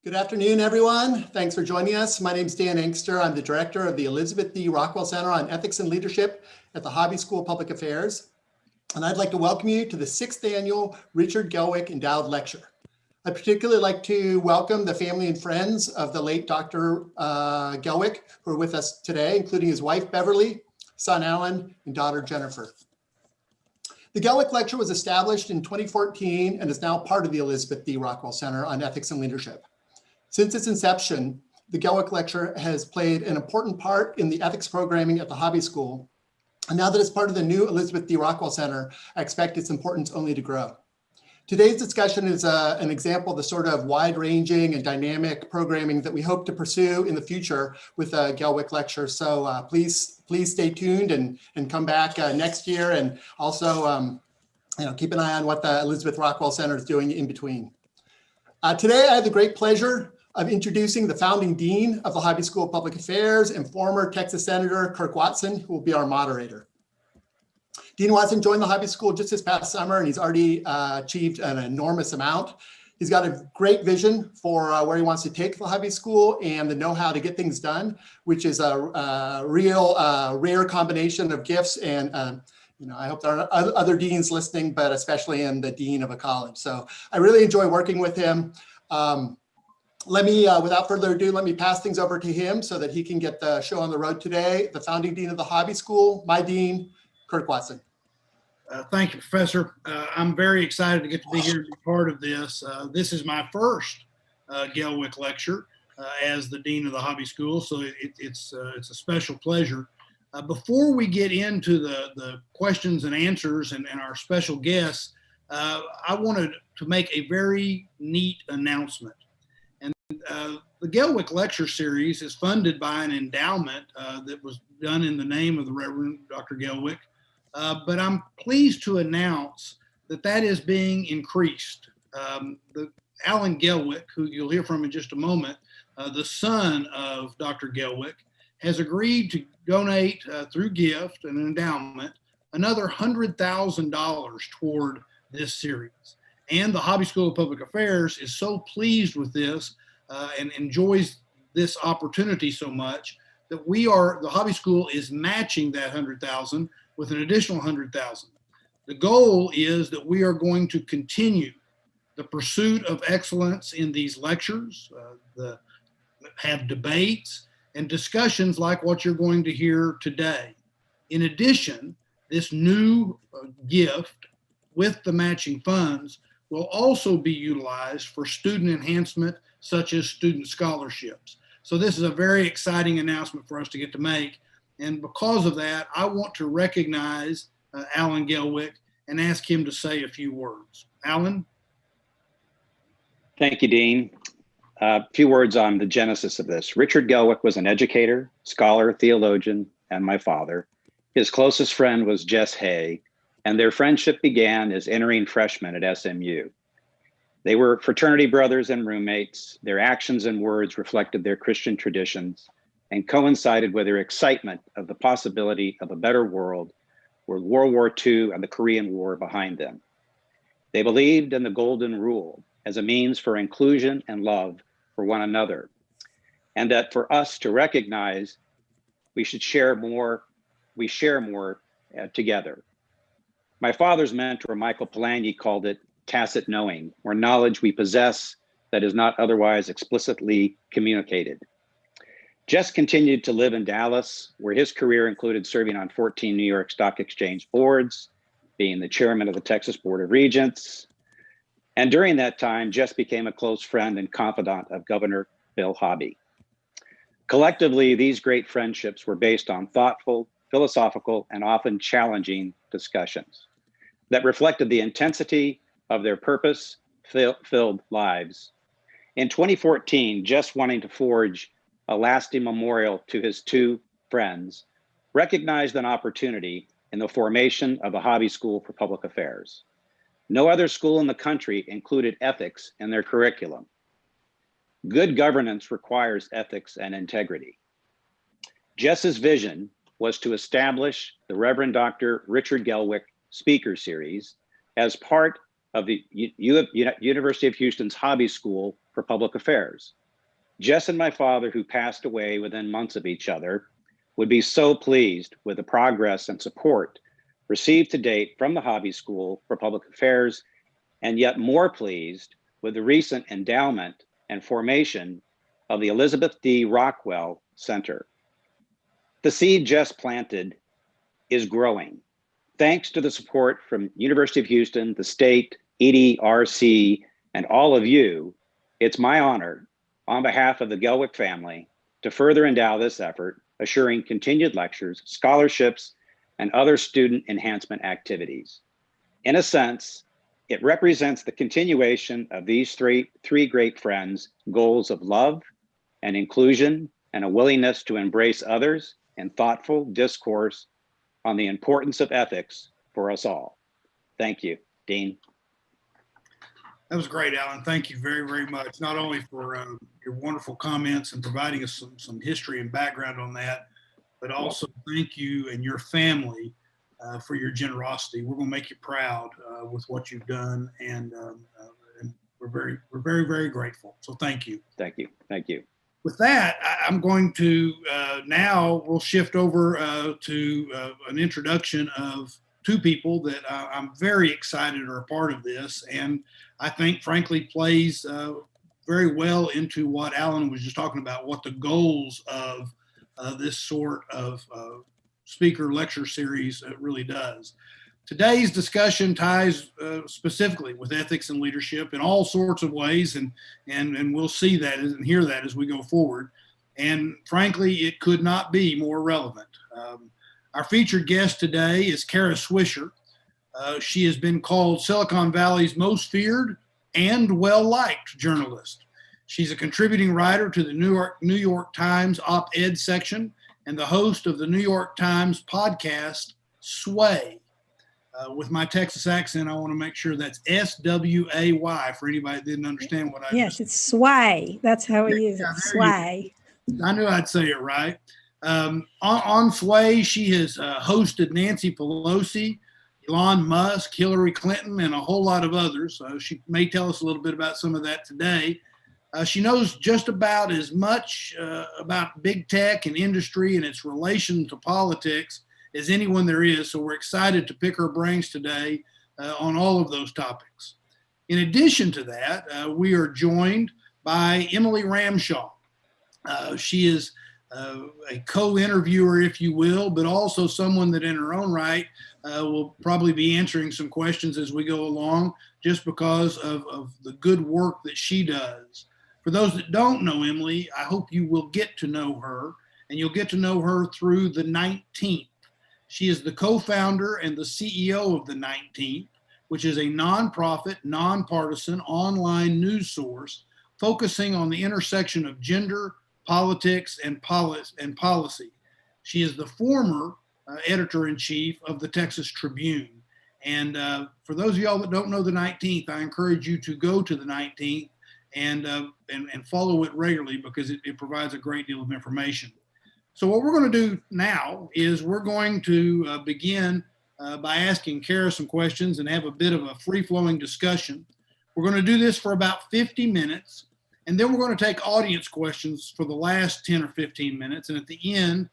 Good afternoon, everyone. Thanks for joining us. My name is Dan Angster. I'm the director of the Elizabeth D. Rockwell Center on Ethics and Leadership at the Hobby School of Public Affairs. And I'd like to welcome you to the 6th annual Richard Gelwick Endowed Lecture. I'd particularly like to welcome the family and friends of the late Dr. Gelwick who are with us today, including his wife, Beverly, son, Alan, and daughter, Jennifer. The Gelwick Lecture was established in 2014 and is now part of the Elizabeth D. Rockwell Center on Ethics and Leadership. Since its inception, the Gelwick Lecture has played an important part in the ethics programming at the Hobby School. And now that it's part of the new Elizabeth D. Rockwell Center, I expect its importance only to grow. Today's discussion is an example of the sort of wide-ranging and dynamic programming that we hope to pursue in the future with the Gelwick Lecture. So please stay tuned and come back next year, and also keep an eye on what the Elizabeth Rockwell Center is doing in between. Today, I have the great pleasure of introducing the founding dean of the Hobby School of Public Affairs and former Texas Senator Kirk Watson, who will be our moderator. Dean Watson joined the Hobby School just this past summer, and he's already achieved an enormous amount. He's got a great vision for where he wants to take the Hobby School and the know-how to get things done, which is a real rare combination of gifts. And I hope there are other deans listening, but especially in the dean of a college. So I really enjoy working with him. Without further ado, let me pass things over to him so that he can get the show on the road today. The founding dean of the Hobby School, my dean, Kirk Watson. Thank you, Professor. I'm very excited to get to be here and be part of this. This is my first Gelwick lecture as the dean of the Hobby School, so it's a special pleasure. Before we get into the questions and answers and our special guests, I wanted to make a very neat announcement. The Gelwick Lecture Series is funded by an endowment that was done in the name of the Reverend Dr. Gelwick, but I'm pleased to announce that is being increased. Alan Gelwick, who you'll hear from in just a moment, the son of Dr. Gelwick, has agreed to donate through gift and endowment another $100,000 toward this series. And the Hobby School of Public Affairs is so pleased with this and enjoys this opportunity so much that the Hobby School is matching that $100,000 with an additional $100,000. The goal is that we are going to continue the pursuit of excellence in these lectures, have debates and discussions like what you're going to hear today. In addition, this new gift with the matching funds will also be utilized for student enhancement, such as student scholarships. So this is a very exciting announcement for us to get to make. And because of that, I want to recognize Alan Gelwick and ask him to say a few words. Alan? Thank you, Dean. A few words on the genesis of this. Richard Gelwick was an educator, scholar, theologian, and my father. His closest friend was Jess Hay, and their friendship began as entering freshmen at SMU. They were fraternity brothers and roommates. Their actions and words reflected their Christian traditions and coincided with their excitement of the possibility of a better world with World War II and the Korean War behind them. They believed in the Golden Rule as a means for inclusion and love for one another, and that for us to recognize we share more together. My father's mentor, Michael Polanyi, called it tacit knowing, or knowledge we possess that is not otherwise explicitly communicated. Jess continued to live in Dallas, where his career included serving on 14 New York Stock Exchange boards, being the chairman of the Texas Board of Regents. And during that time, Jess became a close friend and confidant of Governor Bill Hobby. Collectively, these great friendships were based on thoughtful, philosophical, and often challenging discussions that reflected the intensity of their purpose-filled lives. In 2014, Jess, wanting to forge a lasting memorial to his two friends, recognized an opportunity in the formation of a Hobby School for Public Affairs. No other school in the country included ethics in their curriculum. Good governance requires ethics and integrity. Jess's vision was to establish the Reverend Dr. Richard Gelwick Speaker Series as part of the University of Houston's Hobby School for Public Affairs. Jess and my father, who passed away within months of each other, would be so pleased with the progress and support received to date from the Hobby School for Public Affairs, and yet more pleased with the recent endowment and formation of the Elizabeth D. Rockwell Center. The seed Jess planted is growing. Thanks to the support from University of Houston, the state, EDRC, and all of you, it's my honor, on behalf of the Gelwick family, to further endow this effort, assuring continued lectures, scholarships, and other student enhancement activities. In a sense, it represents the continuation of these three great friends' goals of love and inclusion and a willingness to embrace others in thoughtful discourse on the importance of ethics for us all. Thank you, Dean. That was great, Alan. Thank you very, very much, not only for your wonderful comments and providing us some history and background on that, but also thank you and your family for your generosity. We're going to make you proud with what you've done, and we're very, very grateful. So thank you. Thank you. Thank you. With that, I'm going to now we'll shift over to an introduction of two people that I'm very excited are a part of this, and I think, frankly, plays very well into what Alan was just talking about, what the goals of this sort of speaker lecture series really does. Today's discussion ties specifically with ethics and leadership in all sorts of ways, and we'll see that and hear that as we go forward. And frankly, it could not be more relevant. Our featured guest today is Kara Swisher. She has been called Silicon Valley's most feared and well-liked journalist. She's a contributing writer to the New York Times op-ed section and the host of the New York Times podcast, Sway. With my Texas accent, I want to make sure that's S-W-A-Y for anybody that didn't understand what I Yes, it's sway. That's how we use it, sway. I knew I'd say it right. On Sway, she has hosted Nancy Pelosi, Elon Musk, Hillary Clinton, and a whole lot of others. She may tell us a little bit about some of that today. She knows just about as much about big tech and industry and its relation to politics as anyone there is. So we're excited to pick her brains today on all of those topics. In addition to that, we are joined by Emily Ramshaw. She is a co-interviewer, if you will, but also someone that in her own right will probably be answering some questions as we go along, just because of the good work that she does. For those that don't know Emily, I hope you will get to know her, and you'll get to know her through the 19th. She is the co-founder and the CEO of the 19th, which is a nonprofit, nonpartisan online news source focusing on the intersection of gender, politics, and policy. She is the former editor-in-chief of the Texas Tribune. And for those of y'all that don't know the 19th, I encourage you to go to the 19th and follow it regularly, because it provides a great deal of information. So what we're going to do now is we're going to begin by asking Kara some questions and have a bit of a free-flowing discussion. We're going to do this for about 50 minutes, and then we're going to take audience questions for the last 10 or 15 minutes. And at the end,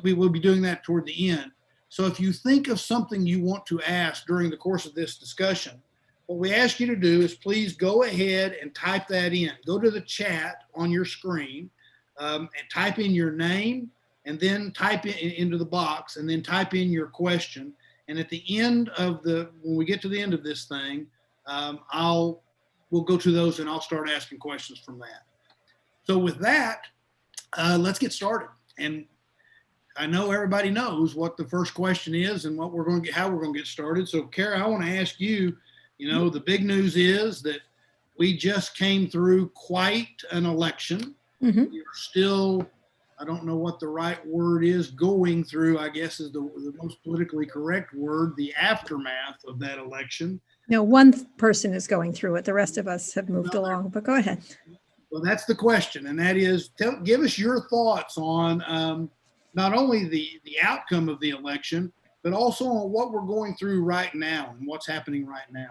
we will be doing that toward the end. So if you think of something you want to ask during the course of this discussion, what we ask you to do is please go ahead and type that in. Go to the chat on your screen and type in your name, and then type it into the box, and then type in your question. And at the end of when we get to the end of this thing, we'll go to those and I'll start asking questions from that. So with that, let's get started. And I know everybody knows what the first question is and how we're going to get started. So Kara, I want to ask you, the big news is that we just came through quite an election. Mm-hmm. You're still, I don't know what the right word is, going through, I guess is the most politically correct word, the aftermath of that election. No, one person is going through it. The rest of us have moved along, but go ahead. Well, that's the question. And that is, give us your thoughts on not only the outcome of the election, but also on what we're going through right now and what's happening right now.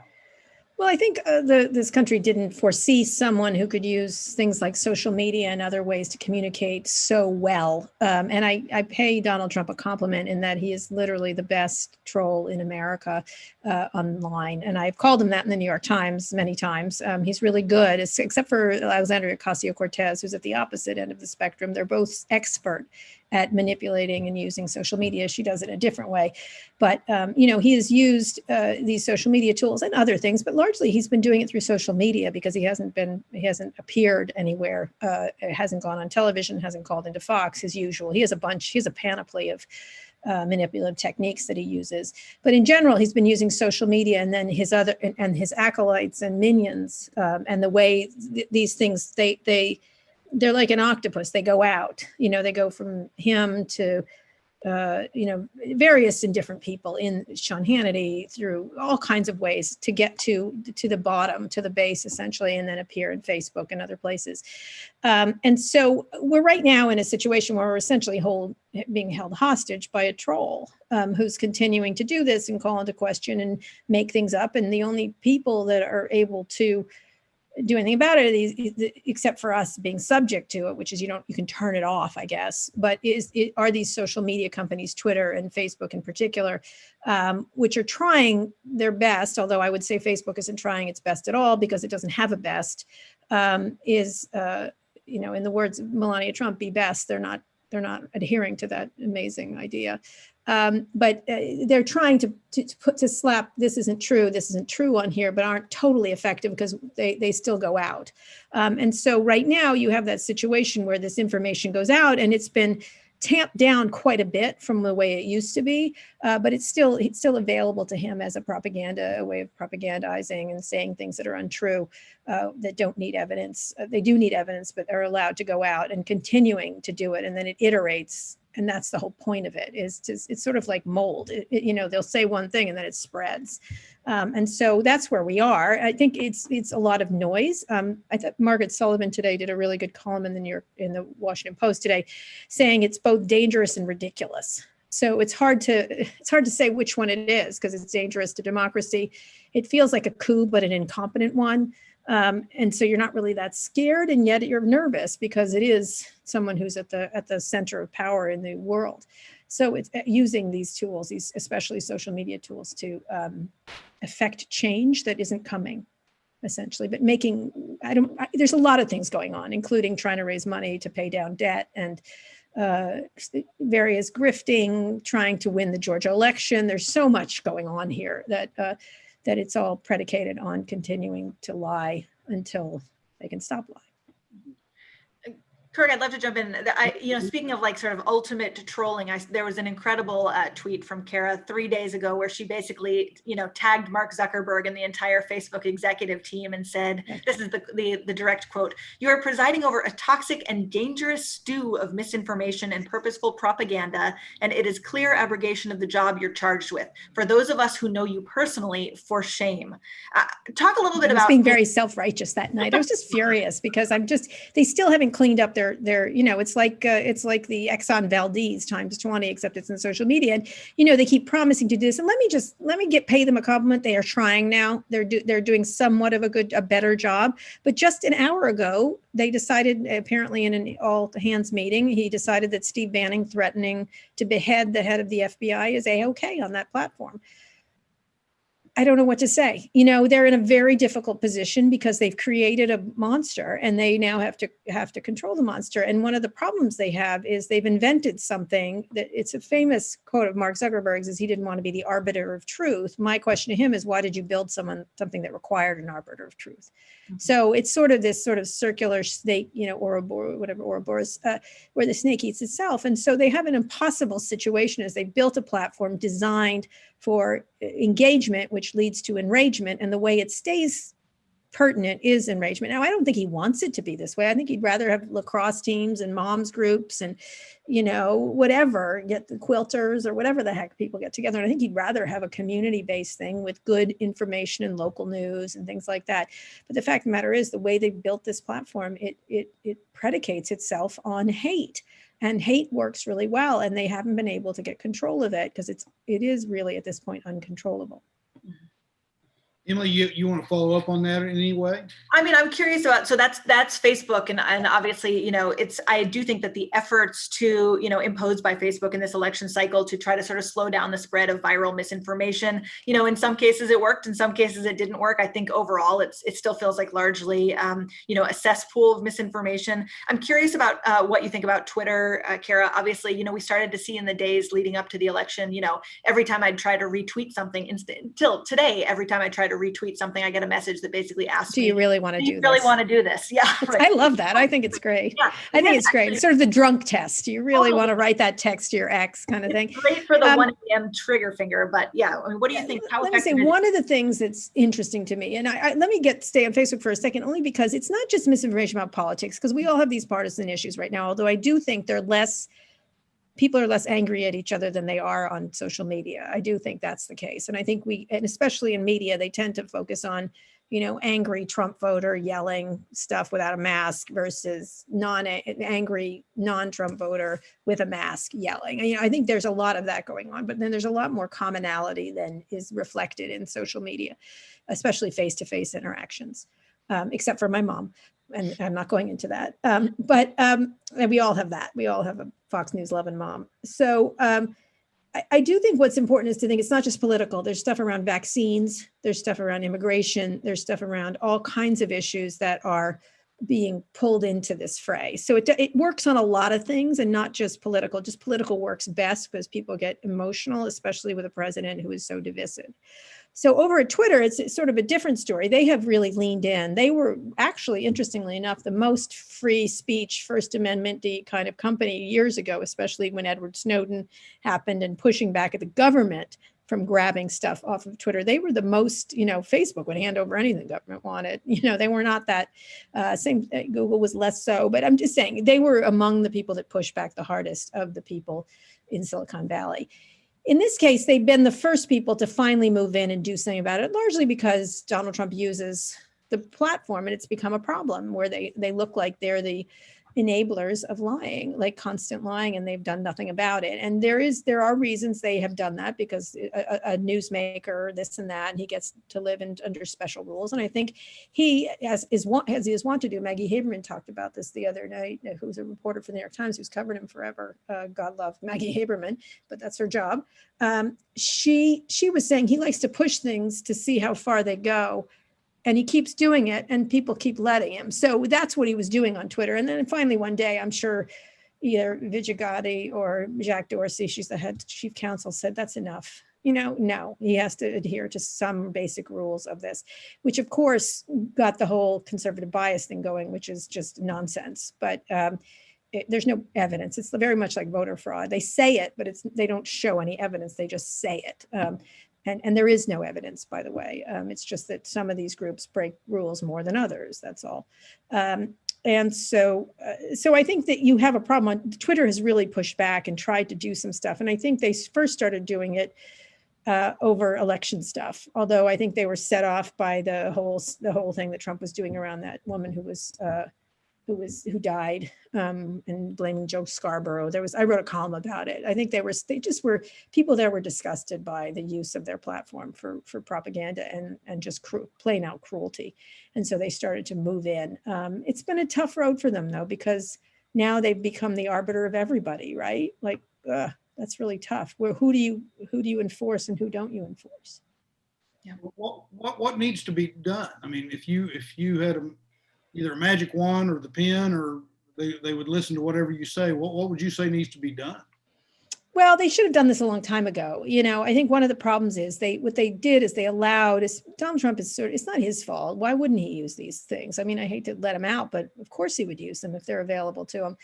Well, I think this country didn't foresee someone who could use things like social media and other ways to communicate so well. And I pay Donald Trump a compliment in that he is literally the best troll in America online. And I've called him that in the New York Times many times. He's really good, except for Alexandria Ocasio-Cortez, who's at the opposite end of the spectrum. They're both expert at manipulating and using social media. She does it a different way. But, he has used these social media tools and other things, but largely he's been doing it through social media because he hasn't appeared anywhere, hasn't gone on television, hasn't called into Fox as usual. He has a panoply of manipulative techniques that he uses. But in general, he's been using social media and then his acolytes and minions and the way these things, they're like an octopus. They go out, they go from him to, various and different people in Sean Hannity through all kinds of ways to get to the bottom, to the base, essentially, and then appear in Facebook and other places. And so we're right now in a situation where we're essentially being held hostage by a troll who's continuing to do this and call into question and make things up. And the only people that are able to do anything about it, except for us being subject to it, which is you can turn it off, I guess. But are these social media companies, Twitter and Facebook in particular, which are trying their best, although I would say Facebook isn't trying its best at all because it doesn't have a best, in the words of Melania Trump, be best. They're not adhering to that amazing idea. But they're trying to slap this isn't true on here, but aren't totally effective because they still go out. And so right now you have that situation where this information goes out and it's been tamped down quite a bit from the way it used to be, but it's still available to him as a way of propagandizing and saying things that are untrue, that don't need evidence. They do need evidence, but are allowed to go out and continuing to do it. And then it iterates. And that's the whole point of it it's sort of like mold. They'll say one thing and then it spreads. And so that's where we are. I think it's a lot of noise. I thought Margaret Sullivan today did a really good column in the Washington Post today saying it's both dangerous and ridiculous. So it's hard to say which one it is because it's dangerous to democracy. It feels like a coup, but an incompetent one. And so you're not really that scared, and yet you're nervous because it is someone who's at the center of power in the world. So it's using these tools, these especially social media tools, to affect change that isn't coming, essentially. But there's a lot of things going on, including trying to raise money to pay down debt and various grifting, trying to win the Georgia election. There's so much going on here that it's all predicated on continuing to lie until they can stop lying. Kirk, I'd love to jump in. Speaking of like sort of ultimate trolling, there was an incredible tweet from Kara 3 days ago where she basically, tagged Mark Zuckerberg and the entire Facebook executive team and said, this is the direct quote, "You are presiding over a toxic and dangerous stew of misinformation and purposeful propaganda, and it is clear abrogation of the job you're charged with. For those of us who know you personally, for shame." Talk a little bit about being very self-righteous that night. I was just furious because they still haven't cleaned up their it's like the Exxon Valdez times 20, except it's in social media. And they keep promising to do this. And let me pay them a compliment. They are trying now. They're doing somewhat of a better job. But just an hour ago, they decided, apparently in an all hands meeting, he decided that Steve Bannon threatening to behead the head of the FBI is A-OK on that platform. I don't know what to say. They're in a very difficult position because they've created a monster and they now have to control the monster. And one of the problems they have is they've invented something that it's a famous quote of Mark Zuckerberg's is he didn't want to be the arbiter of truth. My question to him is, why did you build something that required an arbiter of truth? Mm-hmm. So it's sort of this sort of circular snake, Ouroboros, where the snake eats itself. And so they have an impossible situation as they built a platform designed for engagement, which leads to enragement. And the way it stays pertinent is enragement. Now, I don't think he wants it to be this way. I think he'd rather have lacrosse teams and moms groups and, whatever, get the quilters or whatever the heck people get together. And I think he'd rather have a community-based thing with good information and local news and things like that. But the fact of the matter is the way they built this platform, it predicates itself on hate. And hate works really well, and they haven't been able to get control of it because it is really at this point uncontrollable. Emily, you want to follow up on that in any way? I mean, I'm curious about, so that's Facebook. And obviously, I do think that the efforts to, imposed by Facebook in this election cycle to try to sort of slow down the spread of viral misinformation, in some cases it worked, in some cases it didn't work. I think overall it still feels like largely, a cesspool of misinformation. I'm curious about what you think about Twitter, Kara. Obviously, we started to see in the days leading up to the election, every time I'd try to retweet something, until today, every time I try to retweet something, I get a message that basically asks Do me, you really want to do this? really want to do this? Yeah. Right. I love that. I think it's great. Yeah, I think it's great. actually, It's sort of the drunk test. Do you really totally want to write that text to your ex kind of thing? Great for the 1 a.m. trigger finger, but yeah, I mean, what do you think? How Let me say effective is one of the things that's interesting to me, and let me stay on Facebook for a second, only because it's not just misinformation about politics, because we all have these partisan issues right now, although I do think people are less angry at each other than they are on social media. I do think that's the case. And I think and especially in media, they tend to focus on, angry Trump voter yelling stuff without a mask versus angry non-Trump voter with a mask yelling. I think there's a lot of that going on, but then there's a lot more commonality than is reflected in social media, especially face-to-face interactions, except for my mom. And I'm not going into that. But we all have that. We all have a Fox News loving mom. So I do think what's important is to think it's not just political. There's stuff around vaccines. There's stuff around immigration. There's stuff around all kinds of issues that are being pulled into this fray. So it works on a lot of things and not just political. Just political works best because people get emotional, especially with a president who is so divisive. So over at Twitter, it's sort of a different story. They have really leaned in. They were actually, interestingly enough, the most free speech, First Amendment-y kind of company years ago, especially when Edward Snowden happened and pushing back at the government from grabbing stuff off of Twitter. They were the most, Facebook would hand over anything the government wanted. They were not that same. Google was less so, but I'm just saying they were among the people that pushed back the hardest of the people in Silicon Valley. In this case, they've been the first people to finally move in and do something about it, largely because Donald Trump uses the platform and it's become a problem where they look like they're the enablers of lying, like constant lying, and they've done nothing about it. And there are reasons they have done that, because a newsmaker, this and that, and he gets to live under special rules. And I think he, as he is wont to do, Maggie Haberman talked about this the other night, who's a reporter for the New York Times, who's covered him forever. God love Maggie Haberman, but that's her job. She was saying he likes to push things to see how far they go. And he keeps doing it and people keep letting him. So that's what he was doing on Twitter. And then finally one day, I'm sure either Vijay Gadde or Jack Dorsey, she's the head chief counsel, said that's enough. No, he has to adhere to some basic rules of this, which of course got the whole conservative bias thing going, which is just nonsense. But there's no evidence. It's very much like voter fraud. They say it, but they don't show any evidence. They just say it. And there is no evidence, by the way. It's just that some of these groups break rules more than others. That's all. And so I think that you have a problem. Twitter has really pushed back and tried to do some stuff. And I think they first started doing it over election stuff. Although I think they were set off by the whole thing that Trump was doing around that woman who died, and blaming Joe Scarborough. I wrote a column about it. I think people there were disgusted by the use of their platform for propaganda and just plain out cruelty. And so they started to move in. It's been a tough road for them though, because now they've become the arbiter of everybody, right? Like, that's really tough. Who do you enforce and who don't you enforce? Yeah. What needs to be done? I mean, if you had either a magic wand or the pen, or they would listen to whatever you say, what would you say needs to be done? Well, they should have done this a long time ago. I think one of the problems is what they did is they allowed, Donald Trump it's not his fault. Why wouldn't he use these things? I mean, I hate to let him out, but of course he would use them if they're available to him.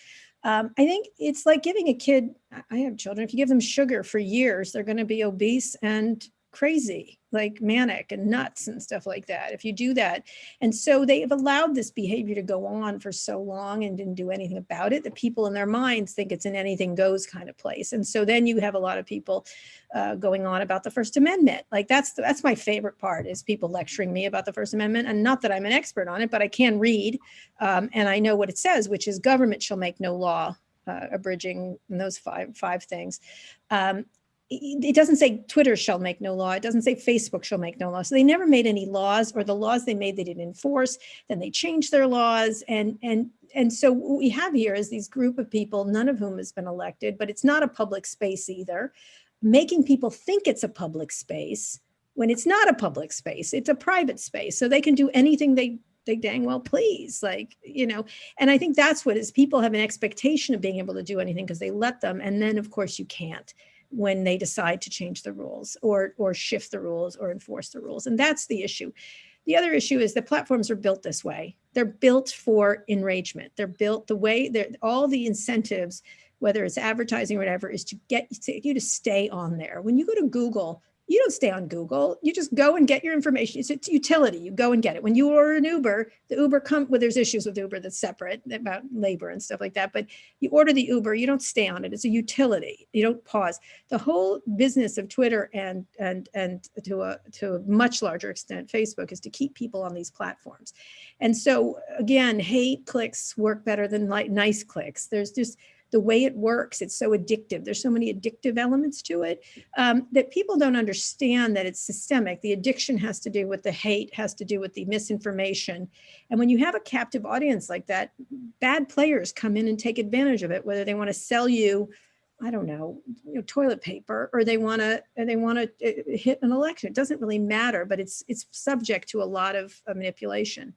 I think it's like giving a kid, I have children, if you give them sugar for years, they're going to be obese and crazy, like manic and nuts and stuff like that, if you do that. And so they have allowed this behavior to go on for so long and didn't do anything about it that people in their minds think it's an anything goes kind of place. And so then you have a lot of people going on about the First Amendment. Like that's my favorite part, is people lecturing me about the First Amendment. And not that I'm an expert on it, but I can read and I know what it says, which is government shall make no law abridging those five things. it doesn't say Twitter shall make no law. It doesn't say Facebook shall make no law. So they never made any laws, or the laws they made, they didn't enforce. Then they changed their laws. And so what we have here is these group of people, none of whom has been elected, but it's not a public space either, making people think it's a public space when it's not a public space. It's a private space. So they can do anything they dang well please, like, you know. And I think that's what is, people have an expectation of being able to do anything because they let them. And then of course you can't, when they decide to change the rules or shift the rules or enforce the rules. And that's the issue. The other issue is that platforms are built this way. They're built for enragement. They're built the way that all the incentives, whether it's advertising or whatever, is to get you to stay on there. When you go to Google, you don't stay on Google. You just go and get your information. It's utility. You go and get it. When you order an Uber, the Uber well, there's issues with Uber that's separate about labor and stuff like that. But you order the Uber, you don't stay on it. It's a utility. You don't pause. The whole business of Twitter and to a much larger extent, Facebook, is to keep people on these platforms. And so again, hate clicks work better than like nice clicks. There's just the way it works, it's so addictive. There's so many addictive elements to it that people don't understand that it's systemic. The addiction has to do with the hate, has to do with the misinformation. And when you have a captive audience like that, bad players come in and take advantage of it, whether they want to sell you, I don't know, toilet paper, or they want to hit an election. It doesn't really matter, but it's subject to a lot of manipulation.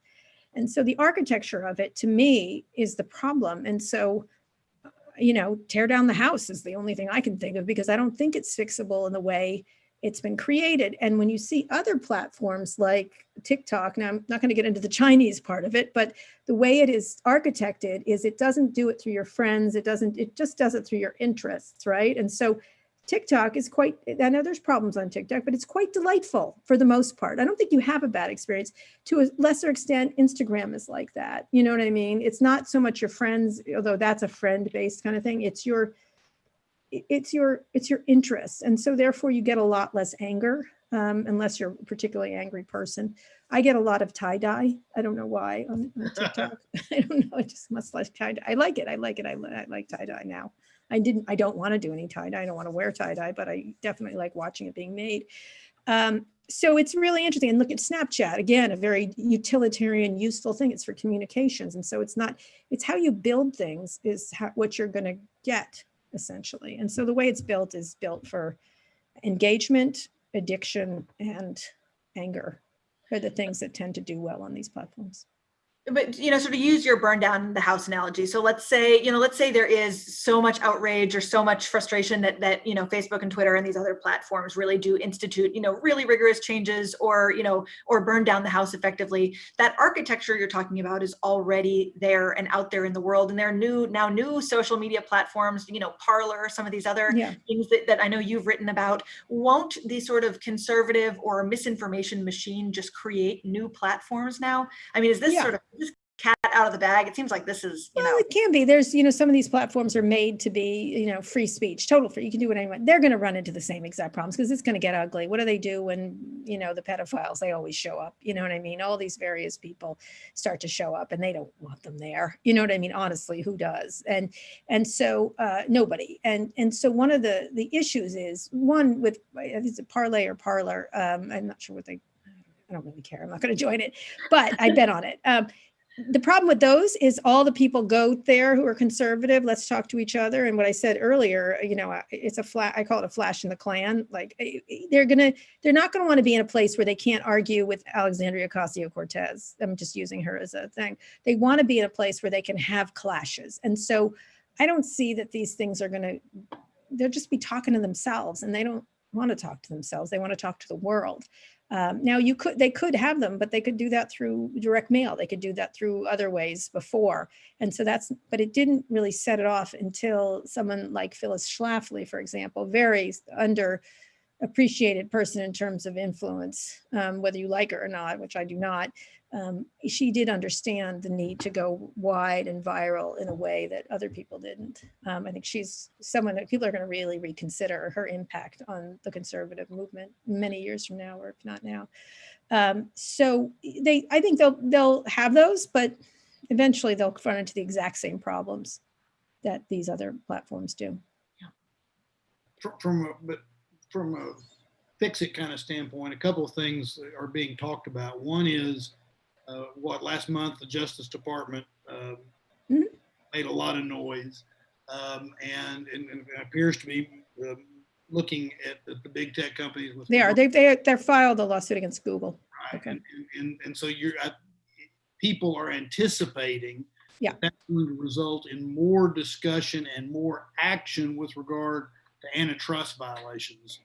And so the architecture of it, to me, is the problem. And so, tear down the house is the only thing I can think of, because I don't think it's fixable in the way it's been created. And when you see other platforms like TikTok, now I'm not going to get into the Chinese part of it, but the way it is architected is it doesn't do it through your friends. It just does it through your interests, right? And so TikTok is quite, I know there's problems on TikTok, but it's quite delightful for the most part. I don't think you have a bad experience. To a lesser extent, Instagram is like that. You know what I mean? It's not so much your friends, although that's a friend-based kind of thing. It's your interests. And so therefore you get a lot less anger, unless you're a particularly angry person. I get a lot of tie-dye. I don't know why on TikTok. I don't know. I just must like tie-dye. I like it. I like tie-dye now. I don't want to do any tie-dye. I don't want to wear tie-dye, but I definitely like watching it being made. So it's really interesting. And look at Snapchat, again, a very utilitarian, useful thing. It's for communications. And so it's how you build things is what you're going to get, essentially. And so the way it's built is built for engagement, addiction, and anger are the things that tend to do well on these platforms. But, sort of use your burn down the house analogy. So let's say there is so much outrage or so much frustration that Facebook and Twitter and these other platforms really do institute, really rigorous changes or burn down the house effectively. That architecture you're talking about is already there and out there in the world. And there are new social media platforms, Parler, some of these other things that I know you've written about. Won't the sort of conservative or misinformation machine just create new platforms now? I mean, is this sort of this cat out of the bag? It seems like this is, Well, it can be. There's, some of these platforms are made to be, free speech, total free. You can do what anyone. They're going to run into the same exact problems because it's going to get ugly. What do they do when, the pedophiles, they always show up? You know what I mean? All these various people start to show up and they don't want them there. You know what I mean? Honestly, who does? And so nobody. And so one of the issues is one with, is it Parlay or Parler? I'm not sure I don't really care. I'm not going to join it, but I bet on it. The problem with those is all the people go there who are conservative. Let's talk to each other. And what I said earlier, it's I call it a flash in the Klan. Like they're not going to want to be in a place where they can't argue with Alexandria Ocasio-Cortez. I'm just using her as a thing. They want to be in a place where they can have clashes. And so I don't see that these things they'll just be talking to themselves, and they don't want to talk to themselves. They want to talk to the world. Now they could have them, but they could do that through direct mail. They could do that through other ways before. And so but it didn't really set it off until someone like Phyllis Schlafly, for example, very underappreciated person in terms of influence, whether you like her or not, which I do not. She did understand the need to go wide and viral in a way that other people didn't. I think she's someone that people are going to really reconsider her impact on the conservative movement many years from now, or if not now. So I think they'll have those, but eventually they'll run into the exact same problems that these other platforms do. But from a fix-it kind of standpoint, a couple of things are being talked about. One is last month the Justice Department made a lot of noise, and appears to be looking at the big tech companies. With They're filed a lawsuit against Google. Right. Okay. And so people are anticipating that's going to result in more discussion and more action with regard to antitrust violations.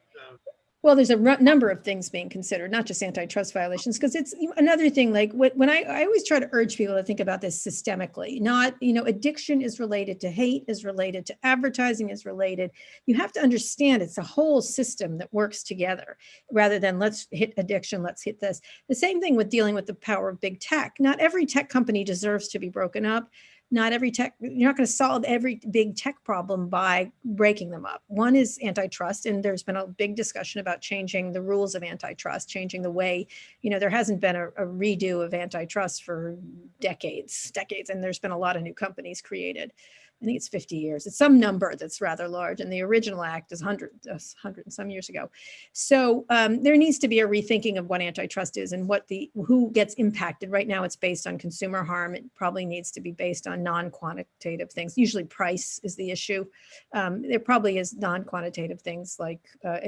Well, there's a number of things being considered, not just antitrust violations, because it's another thing. Like when I always try to urge people to think about this systemically, not, addiction is related to hate, is related to advertising, is related. You have to understand it's a whole system that works together rather than let's hit addiction, let's hit this. The same thing with dealing with the power of big tech. Not every tech company deserves to be broken up. Not every tech, you're not going to solve every big tech problem by breaking them up. One is antitrust, and there's been a big discussion about changing the rules of antitrust, changing the way, there hasn't been a redo of antitrust for decades, and there's been a lot of new companies created. I think it's 50 years. It's some number that's rather large, and the original act is 100 and some years ago. So there needs to be a rethinking of what antitrust is and who gets impacted. Right now, it's based on consumer harm. It probably needs to be based on non-quantitative things. Usually, price is the issue. There probably is non-quantitative things like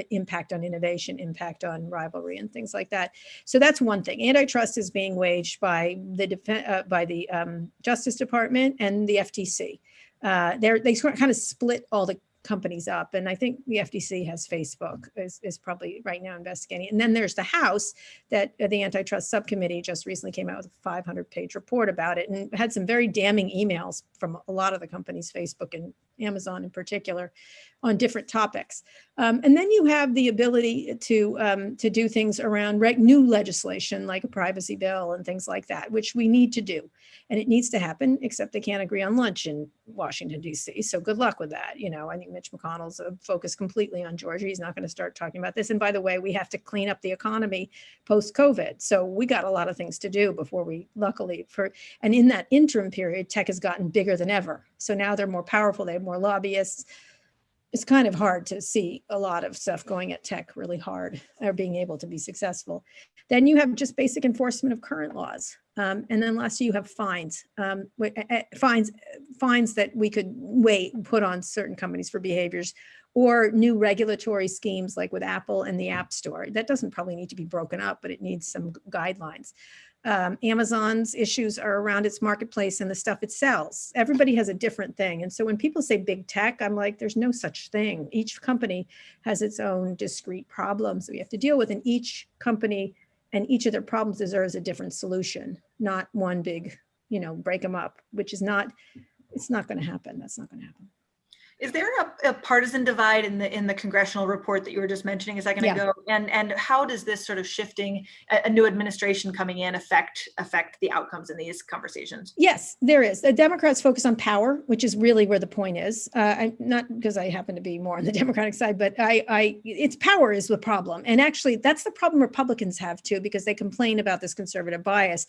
impact on innovation, impact on rivalry, and things like that. So that's one thing. Antitrust is being waged by the Justice Department and the FTC. They kind of split all the companies up. And I think the FTC has Facebook is probably right now investigating. And then there's the House that the antitrust subcommittee just recently came out with a 500-page report about it and had some very damning emails from a lot of the companies, Facebook and Amazon in particular, on different topics. And then you have the ability to do things around new legislation like a privacy bill and things like that, which we need to do. And it needs to happen, except they can't agree on lunch in Washington, D.C. So good luck with that. I think Mitch McConnell's focused completely on Georgia. He's not going to start talking about this. And by the way, we have to clean up the economy post-COVID. So we got a lot of things to do before and in that interim period, tech has gotten bigger than ever. So now they're more powerful. They have more lobbyists. It's kind of hard to see a lot of stuff going at tech really hard or being able to be successful. Then you have just basic enforcement of current laws. And then lastly, you have fines, fines that we could put on certain companies for behaviors, or new regulatory schemes like with Apple and the App Store. That doesn't probably need to be broken up, but it needs some guidelines. Amazon's issues are around its marketplace and the stuff it sells. Everybody has a different thing. And so when people say big tech, I'm like, there's no such thing. Each company has its own discrete problems that we have to deal with, and each company and each of their problems deserves a different solution, not one big, break them up, it's not going to happen. That's not going to happen. Is there a partisan divide in the congressional report that you were just mentioning a second ago? And how does this sort of shifting a new administration coming in affect the outcomes in these conversations? Yes, there is. The Democrats focus on power, which is really where the point is. Not because I happen to be more on the Democratic side, but it's power is the problem. And actually, that's the problem Republicans have too, because they complain about this conservative bias.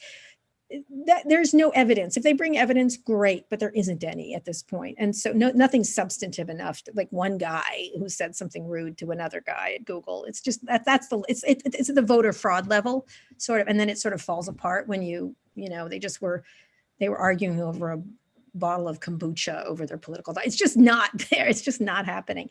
There's no evidence. If they bring evidence, great, but there isn't any at this point. And so nothing substantive enough, like one guy who said something rude to another guy at Google. It's just it's at the voter fraud level, sort of, and then it sort of falls apart when they were arguing over a bottle of kombucha over their political thought. It's just not there. It's just not happening.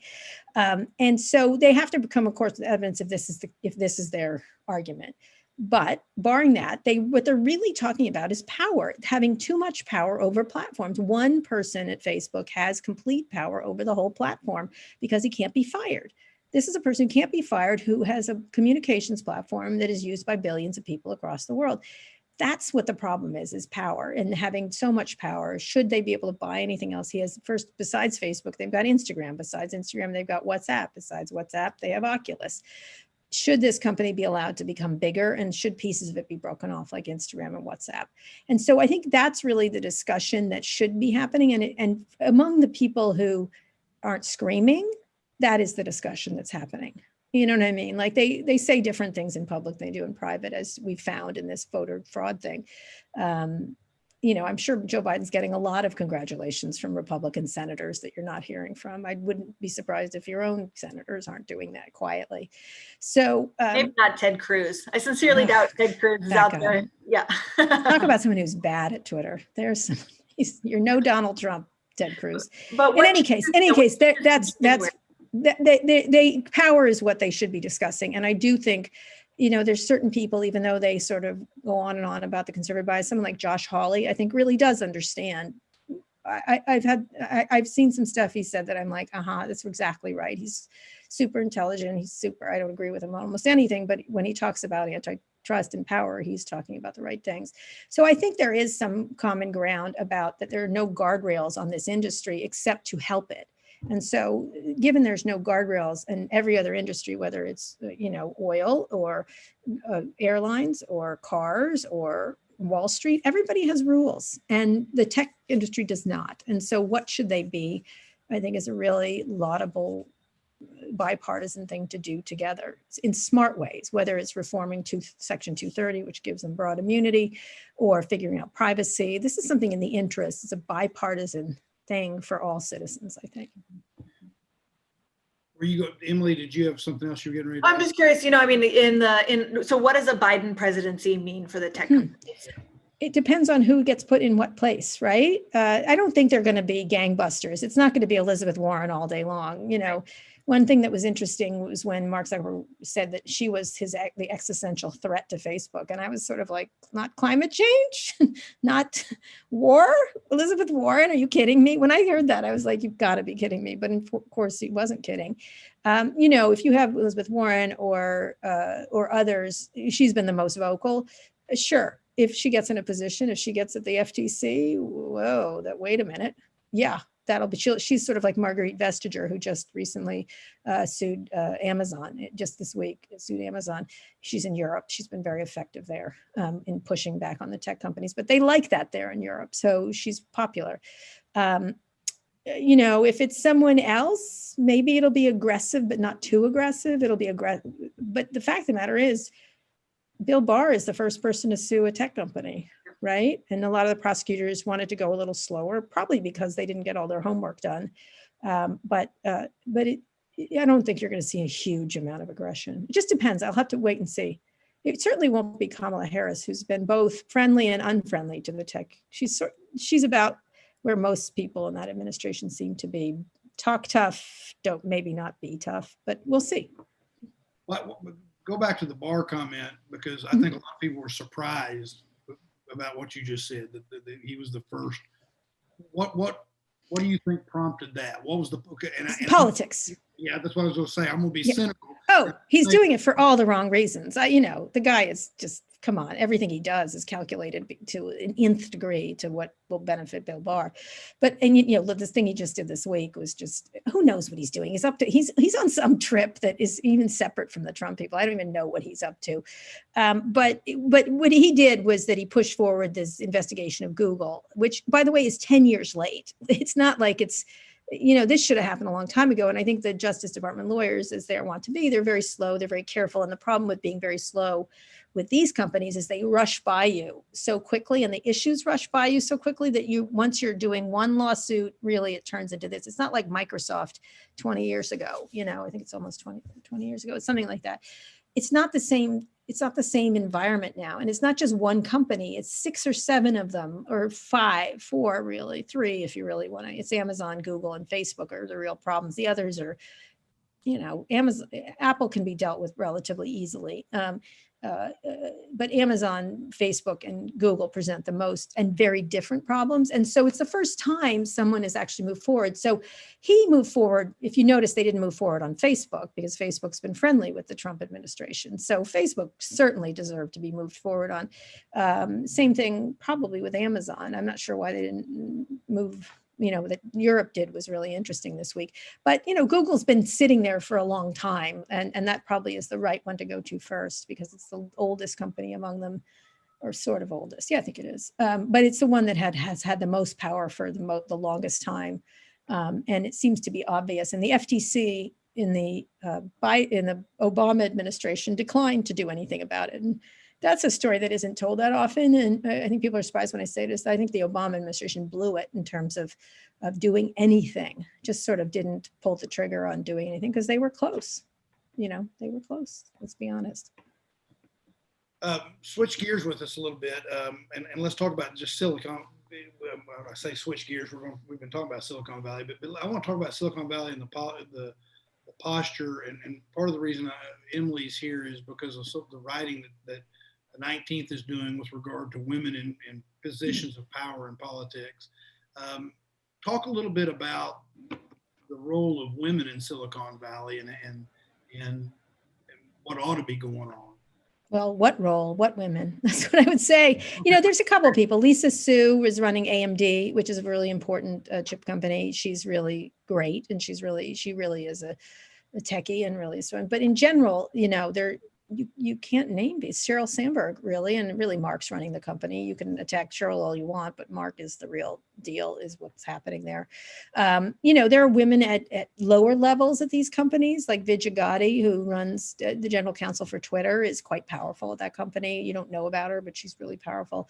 And so they have to come, of course, with evidence if this is their argument. But barring that, what they're really talking about is power, having too much power over platforms. One person at Facebook has complete power over the whole platform because he can't be fired. This is a person who can't be fired, who has a communications platform that is used by billions of people across the world. That's what the problem is power, and having so much power. Should they be able to buy anything else? He has, first, besides Facebook, they've got Instagram. Besides Instagram, they've got WhatsApp. Besides WhatsApp, they have Oculus. Should this company be allowed to become bigger, and should pieces of it be broken off like Instagram and WhatsApp? And so I think that's really the discussion that should be happening. And among the people who aren't screaming, that is the discussion that's happening. You know what I mean? Like they say different things in public than they do in private, as we found in this voter fraud thing. I'm sure Joe Biden's getting a lot of congratulations from Republican senators that you're not hearing from. I wouldn't be surprised if your own senators aren't doing that quietly. So maybe not Ted Cruz. I sincerely doubt Ted Cruz is that out guy. there. Yeah. Talk about someone who's bad at Twitter. There's some, you're no Donald Trump, Ted Cruz. But In any case, they power is what they should be discussing. And I do think, there's certain people, even though they sort of go on and on about the conservative bias, someone like Josh Hawley, I think really does understand. I've seen some stuff he said that I'm like, that's exactly right. He's super intelligent. I don't agree with him on almost anything, but when he talks about antitrust and power, he's talking about the right things. So I think there is some common ground about that there are no guardrails on this industry except to help it. And so given there's no guardrails in every other industry, whether it's, oil or airlines or cars or Wall Street, everybody has rules and the tech industry does not. And so what should they be, I think is a really laudable bipartisan thing to do together in smart ways, whether it's reforming Section 230, which gives them broad immunity, or figuring out privacy. This is something in the interest. It's a bipartisan thing for all citizens, I think. Where you go, Emily? Did you have something else you were getting ready to I'm just curious, so what does a Biden presidency mean for the tech companies? It depends on who gets put in what place, right? I don't think they're going to be gangbusters. It's not going to be Elizabeth Warren all day long. One thing that was interesting was when Mark Zuckerberg said that she was the existential threat to Facebook. And I was sort of like, not climate change, not war, Elizabeth Warren, are you kidding me? When I heard that, I was like, you've got to be kidding me. But of course, he wasn't kidding. If you have Elizabeth Warren or others, she's been the most vocal. Sure, if she gets in a position, if she gets at the FTC, wait a minute. Yeah. That'll be, she's sort of like Marguerite Vestager, who just recently sued Amazon, just this week, sued Amazon. She's in Europe. She's been very effective there in pushing back on the tech companies, but they like that there in Europe. So she's popular. If it's someone else, maybe it'll be aggressive, but not too aggressive. It'll be aggressive. But the fact of the matter is, Bill Barr is the first person to sue a tech company. Right. And a lot of the prosecutors wanted to go a little slower, probably because they didn't get all their homework done. But I don't think you're going to see a huge amount of aggression. It just depends. I'll have to wait and see. It certainly won't be Kamala Harris, who's been both friendly and unfriendly to the tech. She's about where most people in that administration seem to be. Talk tough, don't maybe not be tough, but we'll see. Go back to the Barr comment, because I think a lot of people were surprised about what you just said, that he was the first. What do you think prompted that? What was the politics? Yeah, that's what I was going to say. I'm going to be cynical. Oh, he's doing it for all the wrong reasons. The guy is just, come on, everything he does is calculated to an nth degree to what will benefit Bill Barr. But, this thing he just did this week was just, who knows what he's doing? He's on some trip that is even separate from the Trump people. I don't even know what he's up to. But what he did was that he pushed forward this investigation of Google, which, by the way, is 10 years late. It's not like it's, this should have happened a long time ago. And I think the Justice Department lawyers, as they want to be, they're very slow, they're very careful. And the problem with being very slow with these companies is they rush by you so quickly, and the issues rush by you so quickly that once you're doing one lawsuit, really it turns into this. It's not like Microsoft 20 years ago, I think it's almost 20 years ago. It's something like that. It's not the same. It's not the same environment now. And it's not just one company, it's 6 or 7 of them, or 4 really, 3 if you really want to. It's Amazon, Google, and Facebook are the real problems. The others are, Apple can be dealt with relatively easily. But Amazon, Facebook, and Google present the most and very different problems. And so it's the first time someone has actually moved forward. So he moved forward. If you notice, they didn't move forward on Facebook because Facebook's been friendly with the Trump administration. So Facebook certainly deserved to be moved forward on. Same thing probably with Amazon. I'm not sure why they didn't move. That Europe did was really interesting this week. But, Google's been sitting there for a long time. And that probably is the right one to go to first because it's the oldest company among them, or sort of oldest. Yeah, I think it is. But it's the one that has had the most power for the longest time. And it seems to be obvious. And the FTC in the Obama administration declined to do anything about it. And That's a story that isn't told that often. And I think people are surprised when I say this. I think the Obama administration blew it in terms of doing anything, just sort of didn't pull the trigger on doing anything because they were close. They were close. Let's be honest. Switch gears with us a little bit, and let's talk about just Silicon. I say switch gears. We've been talking about Silicon Valley, but I want to talk about Silicon Valley and the posture. And part of the reason Emily's here is because of the writing that the 19th is doing with regard to women in positions of power in politics. Talk a little bit about the role of women in Silicon Valley and what ought to be going on. Well, what role? What women? That's what I would say. There's a couple of people. Lisa Su is running AMD, which is a really important chip company. She's really great, and she really is a techie and really strong. But in general, you can't name these. Sheryl Sandberg, really, and really Mark's running the company. You can attack Sheryl all you want, but Mark is the real deal, is what's happening there. There are women at lower levels at these companies, like Vijay Gadde, who runs the general counsel for Twitter, is quite powerful at that company. You don't know about her, but she's really powerful.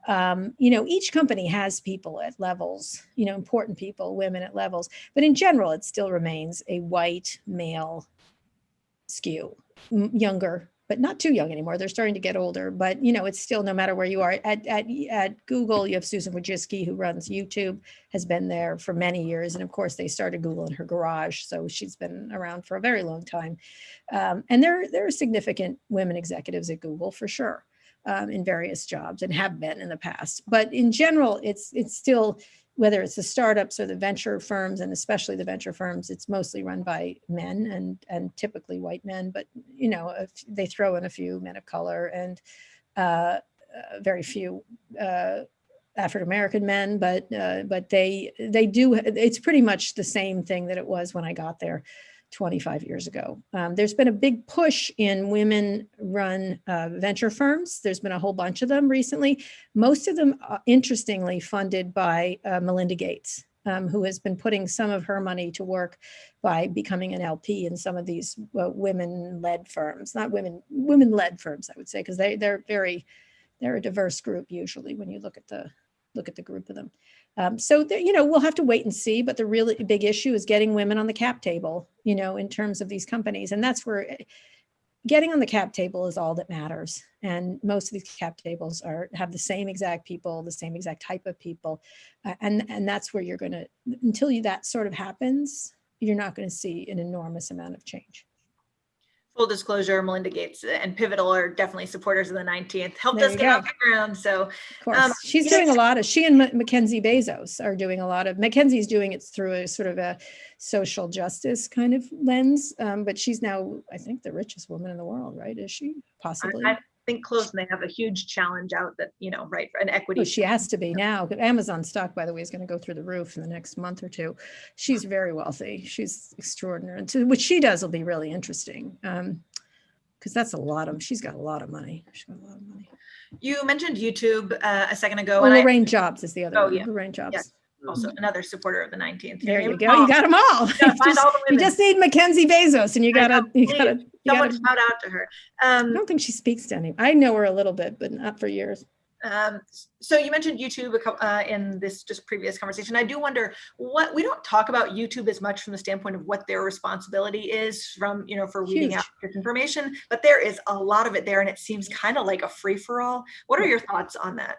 Each company has people at levels, important people, women at levels, but in general, it still remains a white male skew. Younger, but not too young anymore. They're starting to get older, but it's still, no matter where you are. At Google, you have Susan Wojcicki, who runs YouTube, has been there for many years, and of course they started Google in her garage, so she's been around for a very long time. And there are significant women executives at Google for sure, in various jobs, and have been in the past. But in general, it's still, whether it's the startups or the venture firms, and especially the venture firms, it's mostly run by men and typically white men. But they throw in a few men of color and very few African American men. But they do. It's pretty much the same thing that it was when I got there 25 years ago. There's been a big push in women-run venture firms. There's been a whole bunch of them recently. Most of them, interestingly, funded by Melinda Gates, who has been putting some of her money to work by becoming an LP in some of these women-led firms. Not women-led firms, I would say, because they're a diverse group usually when you look at the group of them. So we'll have to wait and see, but the really big issue is getting women on the cap table, in terms of these companies. And that's where getting on the cap table is all that matters. And most of these cap tables have the same exact people, the same exact type of people. And that's where until that sort of happens, you're not going to see an enormous amount of change. Full disclosure, Melinda Gates and Pivotal are definitely supporters of the 19th. Helped There us you get go. off the ground. So, Of course, she's doing a lot of. She and Mackenzie Bezos are doing a lot of. Mackenzie's doing it through a sort of a social justice kind of lens, but she's now, I think, the richest woman in the world, right? Is she? Possibly. I think close, and they have a huge challenge out that, right, an equity. Oh, she has to be now. Amazon stock, by the way, is going to go through the roof in the next month or two. She's very wealthy. She's extraordinary. And what she does will be really interesting. Because she's got a lot of money. You mentioned YouTube a second ago. And Lorraine Jobs is the other one. Yeah. Lorraine Jobs. Yeah. Also another supporter of the 19th. There you go. You got them all. You just need Mackenzie Bezos, and you gotta shout out to her. I don't think she speaks to any. I know her a little bit, but not for years. So you mentioned YouTube in this just previous conversation. I do wonder what we don't talk about YouTube as much from the standpoint of what their responsibility is from, for weeding out disinformation, but there is a lot of it there, and it seems kind of like a free for all. What are your thoughts on that?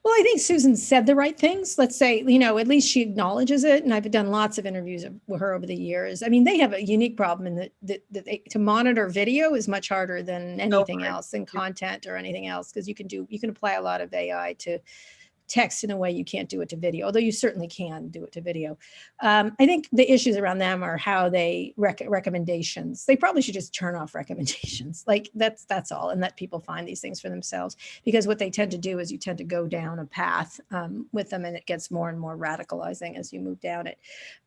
Well, I think Susan said the right things. Let's say, at least she acknowledges it. And I've done lots of interviews with her over the years. I mean, they have a unique problem in that to monitor video is much harder than anything else, than content or anything else, because you can apply a lot of AI to text in a way you can't do it to video, although you certainly can do it to video. I think the issues around them are how they recommendations. They probably should just turn off recommendations. Like that's all, and let people find these things for themselves, because what they tend to do is you tend to go down a path with them, and it gets more and more radicalizing as you move down it.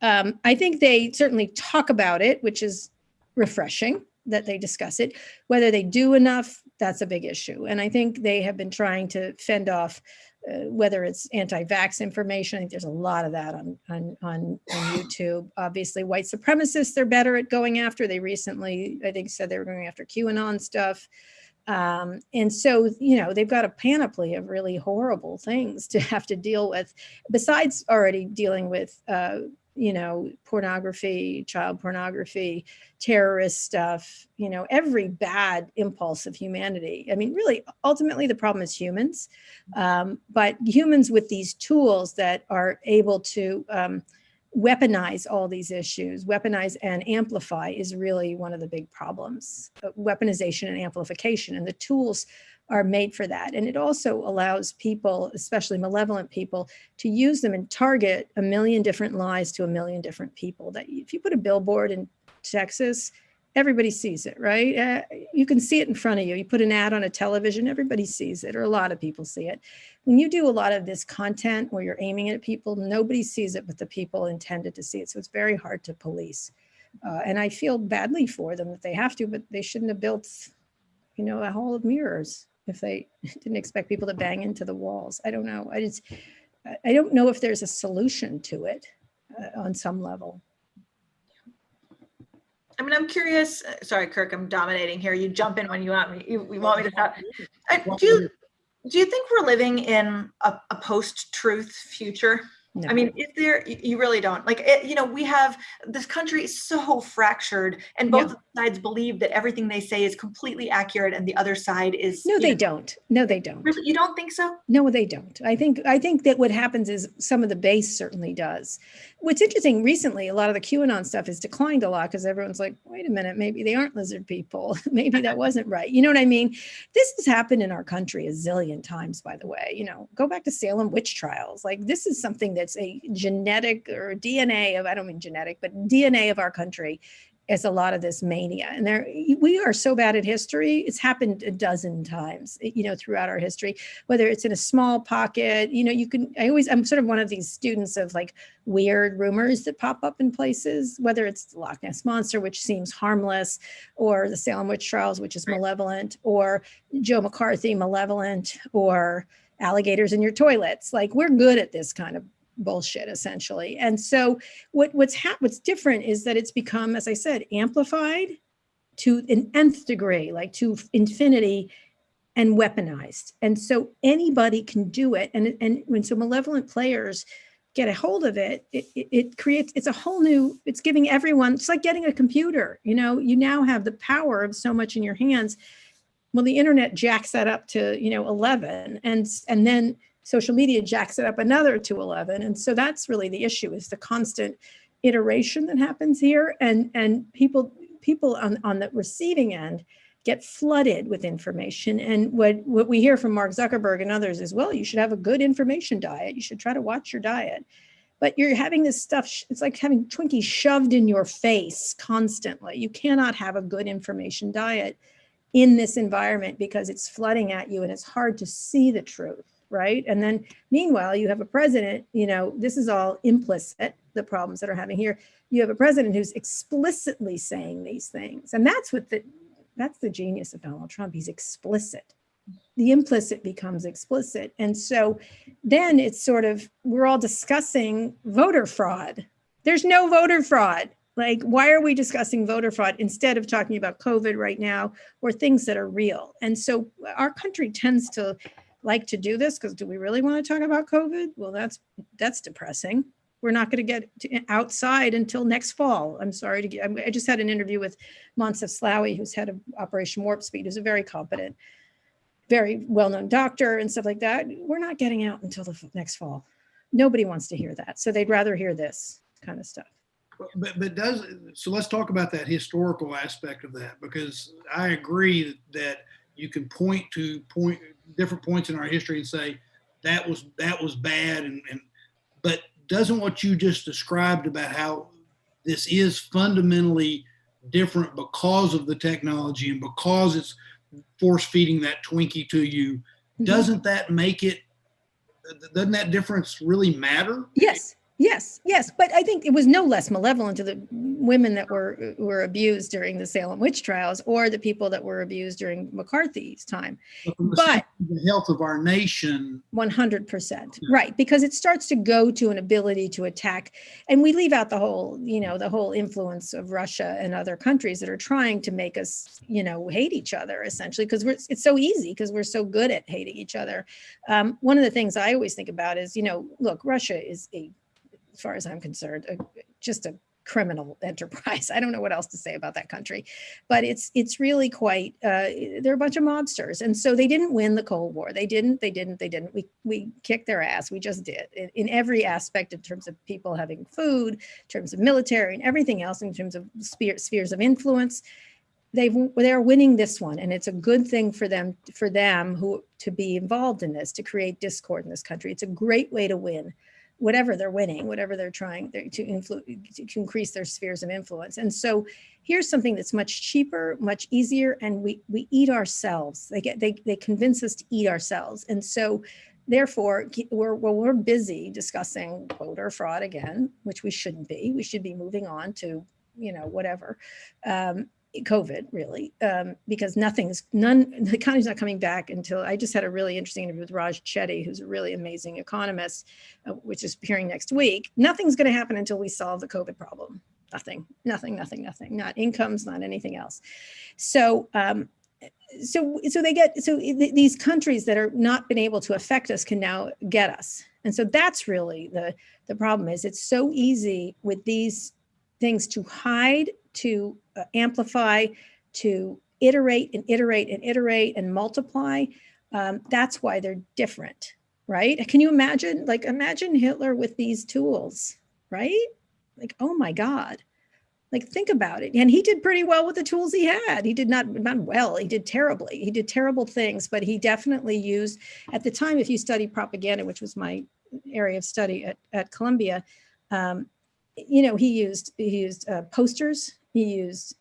I think they certainly talk about it, which is refreshing that they discuss it. Whether they do enough, that's a big issue. And I think they have been trying to fend off whether it's anti-vax information. I think there's a lot of that on YouTube. Obviously, white supremacists, they're better at going after. They recently, I think, said they were going after QAnon stuff. And so, they've got a panoply of really horrible things to have to deal with, besides already dealing with, pornography, child pornography, terrorist stuff, every bad impulse of humanity. I mean, really, ultimately, the problem is humans, but humans with these tools that are able to weaponize all these issues, weaponize and amplify is really one of the big problems, weaponization and amplification. And the tools are made for that. And it also allows people, especially malevolent people, to use them and target a million different lies to a million different people. That if you put a billboard in Texas, everybody sees it, right? You can see it in front of you. You put an ad on a television, everybody sees it, or a lot of people see it. When you do a lot of this content where you're aiming at people, nobody sees it but the people intended to see it. So it's very hard to police. And I feel badly for them that they have to, but they shouldn't have built, a hall of mirrors if they didn't expect people to bang into the walls. I don't know. I don't know if there's a solution to it on some level. I mean, I'm curious. Sorry, Kirk, I'm dominating here. You jump in when you want me. You want me to stop. Do you think we're living in a post-truth future? No. I mean, is there? You really don't. Like, we have, this country is so fractured, and both sides believe that everything they say is completely accurate, and the other side is. No, they don't. No, they don't. Really? You don't think so? No, they don't. I think that what happens is some of the base certainly does. What's interesting recently, a lot of the QAnon stuff has declined a lot because everyone's like, wait a minute, maybe they aren't lizard people. Maybe that wasn't right. You know what I mean? This has happened in our country a zillion times, by the way. Go back to Salem witch trials. Like, this is something that's a genetic or DNA of, I don't mean genetic, but DNA of our country. Is a lot of this mania, and we are so bad at history. It's happened a dozen times, throughout our history, whether it's in a small pocket, I'm sort of one of these students of like weird rumors that pop up in places, whether it's the Loch Ness Monster, which seems harmless, or the Salem witch trials, which is malevolent, or Joe McCarthy, malevolent, or alligators in your toilets. Like, we're good at this kind of bullshit, essentially. And so what's different is that it's become, as I said, amplified to an nth degree, like to infinity, and weaponized. And so anybody can do it. And when so malevolent players get a hold of it, it creates, it's a whole new, it's giving everyone, it's like getting a computer, you now have the power of so much in your hands. Well, the internet jacks that up to, 11, and then social media jacks it up another to 11. And so that's really the issue, is the constant iteration that happens here. And people on the receiving end get flooded with information. And what we hear from Mark Zuckerberg and others is, well, you should have a good information diet. You should try to watch your diet. But you're having this stuff, it's like having Twinkies shoved in your face constantly. You cannot have a good information diet in this environment because it's flooding at you and it's hard to see the truth. Right. And then meanwhile, you have a president, this is all implicit, the problems that are having here. You have a president who's explicitly saying these things. And that's the genius of Donald Trump. He's explicit. The implicit becomes explicit. And so then it's sort of, we're all discussing voter fraud. There's no voter fraud. Like, why are we discussing voter fraud instead of talking about COVID right now, or things that are real? And so our country tends to like to do this because, do we really want to talk about COVID? Well, that's depressing. We're not going to get outside until next fall. I'm sorry I just had an interview with Moncef Slaoui, who's head of Operation Warp Speed, who's a very competent, very well-known doctor and stuff like that. We're not getting out until the next fall. Nobody wants to hear that. So they'd rather hear this kind of stuff. So let's talk about that historical aspect of that, because I agree that you can point to different points in our history and say that was bad, but doesn't what you just described about how this is fundamentally different because of the technology and because it's force feeding that Twinkie to you, doesn't that make it, doesn't that difference really matter? Yes. Yes, yes, but I think it was no less malevolent to the women that were abused during the Salem witch trials or the people that were abused during McCarthy's time. But the health of our nation. 100%, right? Because it starts to go to an ability to attack, and we leave out the whole, the whole influence of Russia and other countries that are trying to make us, hate each other essentially, because it's so easy because we're so good at hating each other. One of the things I always think about is, look, Russia is as far as I'm concerned, just a criminal enterprise. I don't know what else to say about that country, but it's really quite, they're a bunch of mobsters. And so they didn't win the Cold War. They didn't. We kicked their ass. We just did in every aspect in terms of people having food, in terms of military and everything else, in terms of spheres of influence. They're winning this one, and it's a good thing for them who to be involved in this, to create discord in this country. It's a great way to win whatever they're winning, whatever they're trying to increase their spheres of influence. And so here's something that's much cheaper, much easier, and we eat ourselves. They convince us to eat ourselves. And so therefore, we're busy discussing voter fraud again, which we shouldn't be. We should be moving on to, whatever. COVID really, because the economy's not coming back until, I just had a really interesting interview with Raj Chetty, who's a really amazing economist, which is appearing next week. Nothing's going to happen until we solve the COVID problem. Nothing, not incomes, not anything else. So, these countries that are not been able to affect us can now get us. And so that's really the problem is it's so easy with these things to hide, to amplify, to iterate and multiply. That's why they're different, right? Can you imagine, imagine Hitler with these tools, right? Oh my God, think about it. And he did pretty well with the tools he had. He did not well, he did terribly. He did terrible things, but he definitely used, at the time, if you study propaganda, which was my area of study at Columbia, he used posters, he used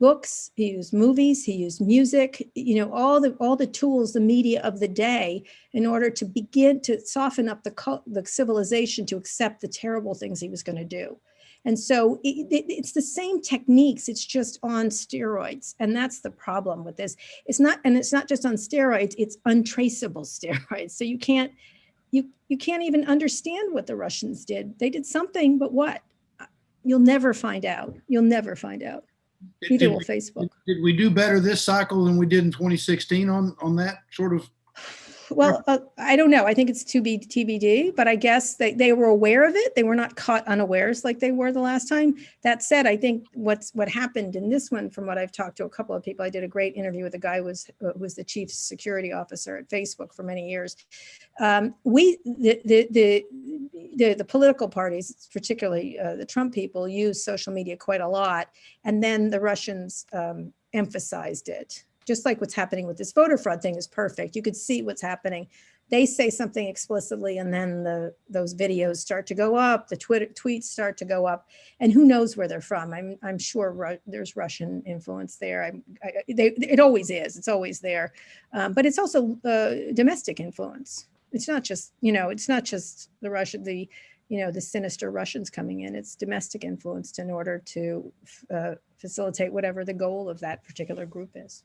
books, he used movies, he used music, all the tools, the media of the day, in order to begin to soften up the civilization to accept the terrible things he was going to do. And so it's the same techniques, it's just on steroids. And that's the problem with this. It's not just on steroids, it's untraceable steroids. So you can't even understand what the Russians did. They did something, but what? You'll never find out. Neither will Facebook. Did we do better this cycle than we did in 2016 on that sort of? Well, I don't know. I think it's to be TBD, but I guess they were aware of it. They were not caught unawares like they were the last time. That said, I think what happened in this one, from what I've talked to a couple of people, I did a great interview with a guy who was the chief security officer at Facebook for many years. The political parties, particularly the Trump people, use social media quite a lot, and then the Russians emphasized it. Just like what's happening with this voter fraud thing is perfect. You could see what's happening. They say something explicitly, and then those videos start to go up. The tweets start to go up, and who knows where they're from? I'm sure there's Russian influence there. It always is. It's always there, but it's also domestic influence. It's not just the sinister Russians coming in. It's domestic influence in order to facilitate whatever the goal of that particular group is.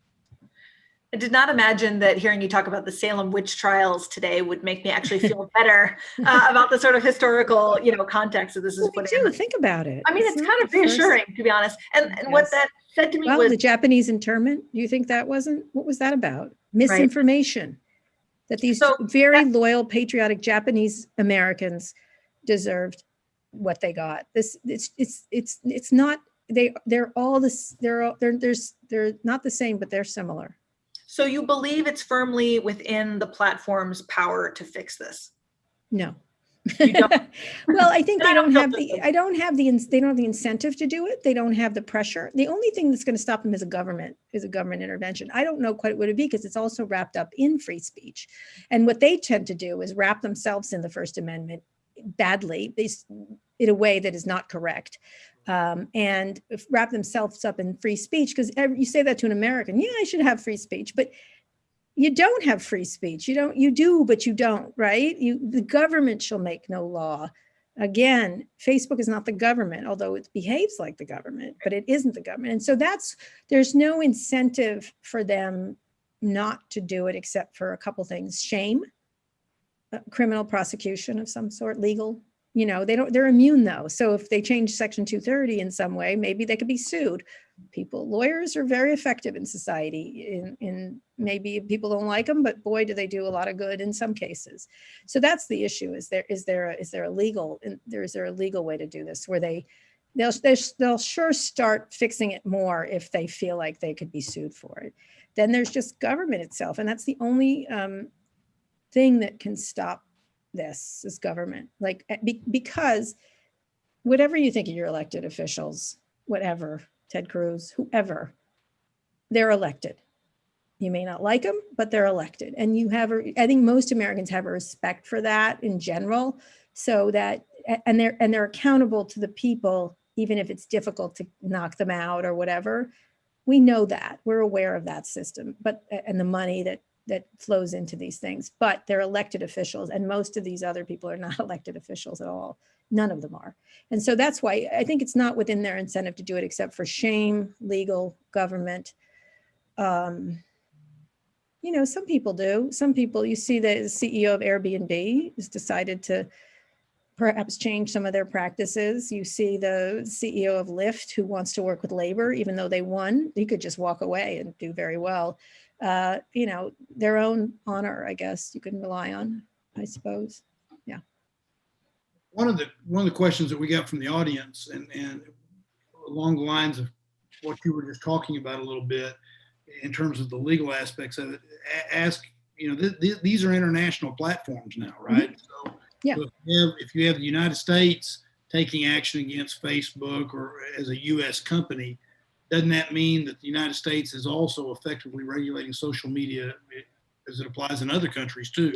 I did not imagine that hearing you talk about the Salem witch trials today would make me actually feel better about the sort of historical, context that this is putting in. Think about it. I mean, it's kind of reassuring, to be honest. And yes. What that said to me was the Japanese internment. Do you think what was that about? Misinformation. Right. That these very loyal, patriotic Japanese Americans deserved what they got. It's not. They're all this. They're not the same, but they're similar. So you believe it's firmly within the platform's power to fix this? No. You don't? Well, I think they don't have the incentive to do it. They don't have the pressure. The only thing that's going to stop them is a government intervention. I don't know quite what it would be, because it's also wrapped up in free speech. And what they tend to do is wrap themselves in the First Amendment badly, in a way that is not correct. And wrap themselves up in free speech, because you say that to an American, I should have free speech, but you don't have free speech. You do, but you don't, right? The government shall make no law Again, Facebook is not the government, although it behaves like the government, but it isn't the government. And so there's no incentive for them not to do it except for a couple things: shame, criminal prosecution of some sort, legal. They're immune though. So if they change Section 230 in some way, maybe they could be sued. Lawyers are very effective in society. In maybe people don't like them, but boy, do they do a lot of good in some cases. So that's the issue. Is there a legal way to do this where they'll sure start fixing it more if they feel like they could be sued for it. Then there's just government itself, and that's the only thing that can stop this is government. Because whatever you think of your elected officials, whatever, Ted Cruz, whoever, they're elected. You may not like them, but they're elected. And I think most Americans have a respect for that in general, so that, and they're accountable to the people, even if it's difficult to knock them out or whatever. We know that, we're aware of that system, and the money that flows into these things, but they're elected officials. And most of these other people are not elected officials at all. None of them are. And so that's why I think it's not within their incentive to do it, except for shame, legal, government. Some people do. Some people, you see the CEO of Airbnb has decided to perhaps change some of their practices. You see the CEO of Lyft who wants to work with labor, even though they won. He could just walk away and do very well. Their own honor, I guess you can rely on, I suppose. Yeah. One of the questions that we got from the audience, and along the lines of what you were just talking about a little bit in terms of the legal aspects of it, these are international platforms now, right? Mm-hmm. So, yeah. So if you have the United States taking action against Facebook or as a U.S. company, doesn't that mean that the United States is also effectively regulating social media as it applies in other countries too?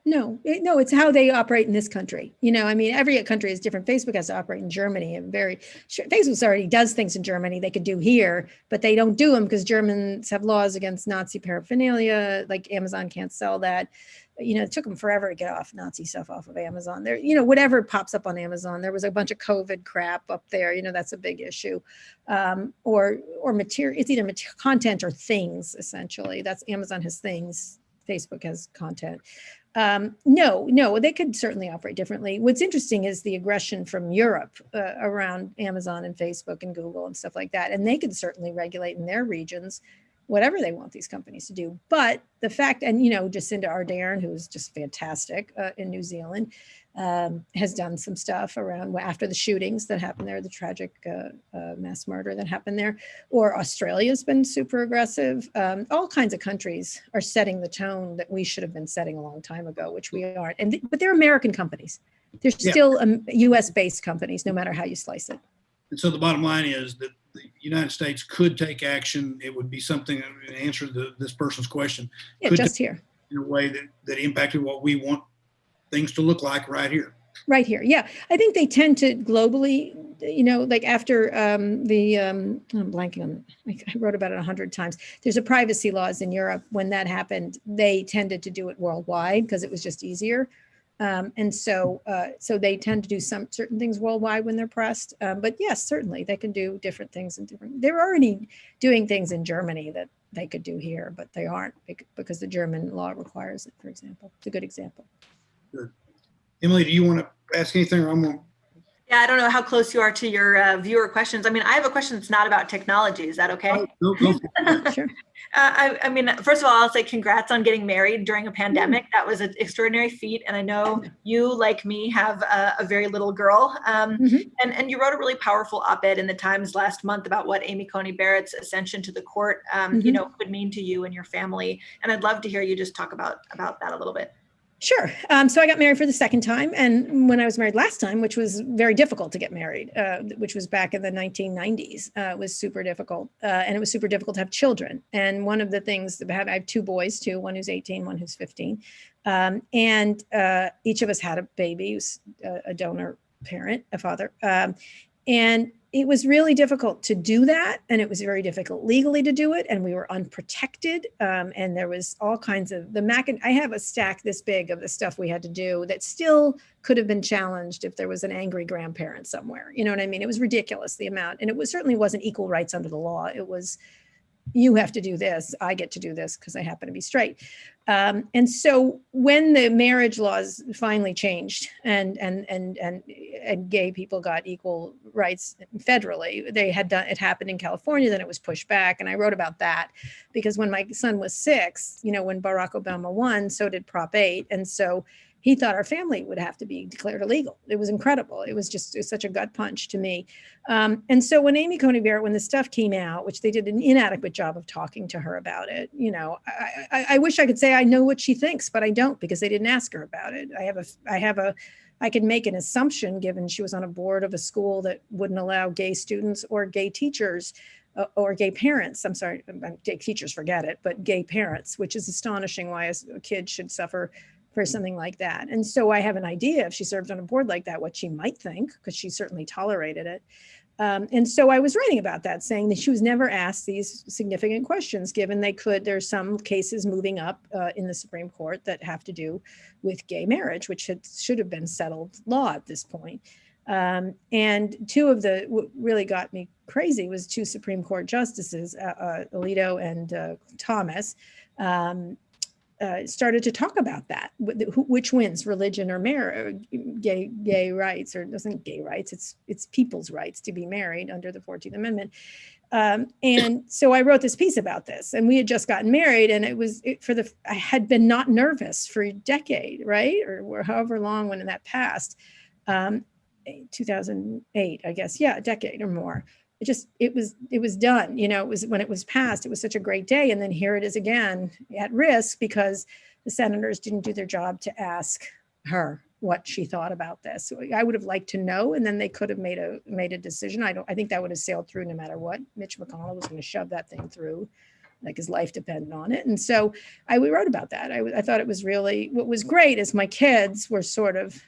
No, it's how they operate in this country. Every country is different. Facebook has to operate in Germany. Facebook already does things in Germany they could do here, but they don't do them because Germans have laws against Nazi paraphernalia. Like Amazon can't sell that. It took them forever to get off Nazi stuff off of Amazon. There, whatever pops up on Amazon. There was a bunch of COVID crap up there. That's a big issue. Or material. It's either content or things. Essentially, that's Amazon has things. Facebook has content. No, they could certainly operate differently. What's interesting is the aggression from Europe around Amazon and Facebook and Google and stuff like that. And they could certainly regulate in their regions whatever they want these companies to do. But the fact, and Jacinda Ardern, who's just fantastic in New Zealand, has done some stuff around after the shootings that happened there, the tragic mass murder that happened there. Or Australia's been super aggressive. All kinds of countries are setting the tone that we should have been setting a long time ago, which we aren't. But they're American companies. They're still US-based companies, no matter how you slice it. And so the bottom line is that the United States could take action. It would be something, in answer to this person's question, just here. In a way that impacted what we want things to look like right here. Right here. Yeah. I think they tend to globally, like after I'm blanking on, I wrote about it 100 times. There's a privacy laws in Europe. When that happened, they tended to do it worldwide because it was just easier. And so they tend to do some certain things worldwide when they're pressed. But yes, certainly they can do different things they're already doing things in Germany that they could do here, but they aren't because the German law requires it, for example. It's a good example. Good. Emily, do you want to ask anything, or I'm going to? Yeah, I don't know how close you are to your viewer questions. I have a question that's not about technology. Is that okay? Go for it. Sure. First of all, I'll say congrats on getting married during a pandemic. That was an extraordinary feat. And I know you, like me, have a very little girl. And you wrote a really powerful op-ed in the Times last month about what Amy Coney Barrett's ascension to the court, could mean to you and your family. And I'd love to hear you just talk about that a little bit. Sure. So I got married for the second time. And when I was married last time, which was very difficult to get married, which was back in the 1990s, it was super difficult. And it was super difficult to have children. And one of the things that I have two boys too, one who's 18, one who's 15. And each of us had a baby, who's a donor parent, a father. And it was really difficult to do that. And it was very difficult legally to do it. And we were unprotected. And there was all kinds of I have a stack this big of the stuff we had to do that still could have been challenged if there was an angry grandparent somewhere. You know what I mean? It was ridiculous, the amount. And certainly wasn't equal rights under the law. It was, you have to do this, I get to do this because I happen to be straight. And so when the marriage laws finally changed and gay people got equal rights federally, it happened in California, then it was pushed back. And I wrote about that because when my son was 6, when Barack Obama won, so did Prop 8. And so he thought our family would have to be declared illegal. It was incredible. It was such a gut punch to me. And so when Amy Coney Barrett, when the stuff came out, which they did an inadequate job of talking to her about it, I wish I could say I know what she thinks, but I don't, because they didn't ask her about it. I could make an assumption, given she was on a board of a school that wouldn't allow gay students or gay teachers or gay parents. I'm sorry, gay teachers, forget it, but gay parents, which is astonishing why a kid should suffer for something like that. And so I have an idea, if she served on a board like that, what she might think, because she certainly tolerated it. And so I was writing about that, saying that she was never asked these significant questions, given there's some cases moving up in the Supreme Court that have to do with gay marriage, which should have been settled law at this point. And what really got me crazy was 2 Supreme Court justices, Alito and Thomas, started to talk about that, which wins, religion or marriage, gay rights, or it isn't gay rights, it's people's rights to be married under the 14th Amendment. And so I wrote this piece about this, and we had just gotten married, and I had been not nervous for a decade, right? Or however long when that passed, 2008, I guess. Yeah, a decade or more. It was done. It was, when it was passed, it was such a great day. And then here it is again at risk because the senators didn't do their job to ask her what she thought about this. So I would have liked to know, and then they could have made a decision. I think that would have sailed through no matter what. Mitch McConnell was going to shove that thing through, like his life depended on it. And so we wrote about that. I thought it was really, what was great is my kids were sort of,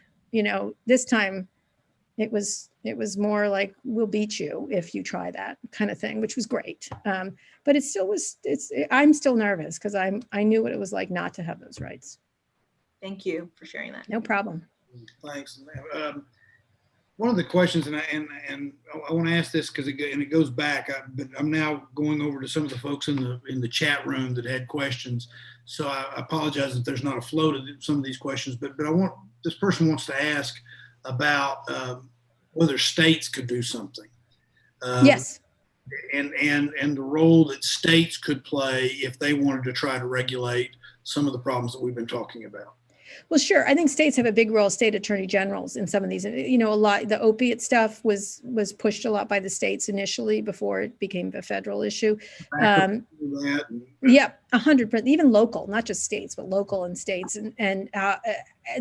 this time it was more like, we'll beat you if you try that kind of thing, which was great. But it still was, I'm still nervous because I knew what it was like not to have those rights. Thank you for sharing that. No problem. Thanks. One of the questions, and I want to ask this because it goes back. I'm now going over to some of the folks in the chat room that had questions. So I apologize if there's not a flow to some of these questions. But this person wants to ask about whether states could do something. Yes. And the role that states could play if they wanted to try to regulate some of the problems that we've been talking about. Well, sure. I think states have a big role, state attorney generals in some of these, a lot, the opiate stuff was pushed a lot by the states initially before it became a federal issue. Yeah, 100%, even local, not just states, but local and states. And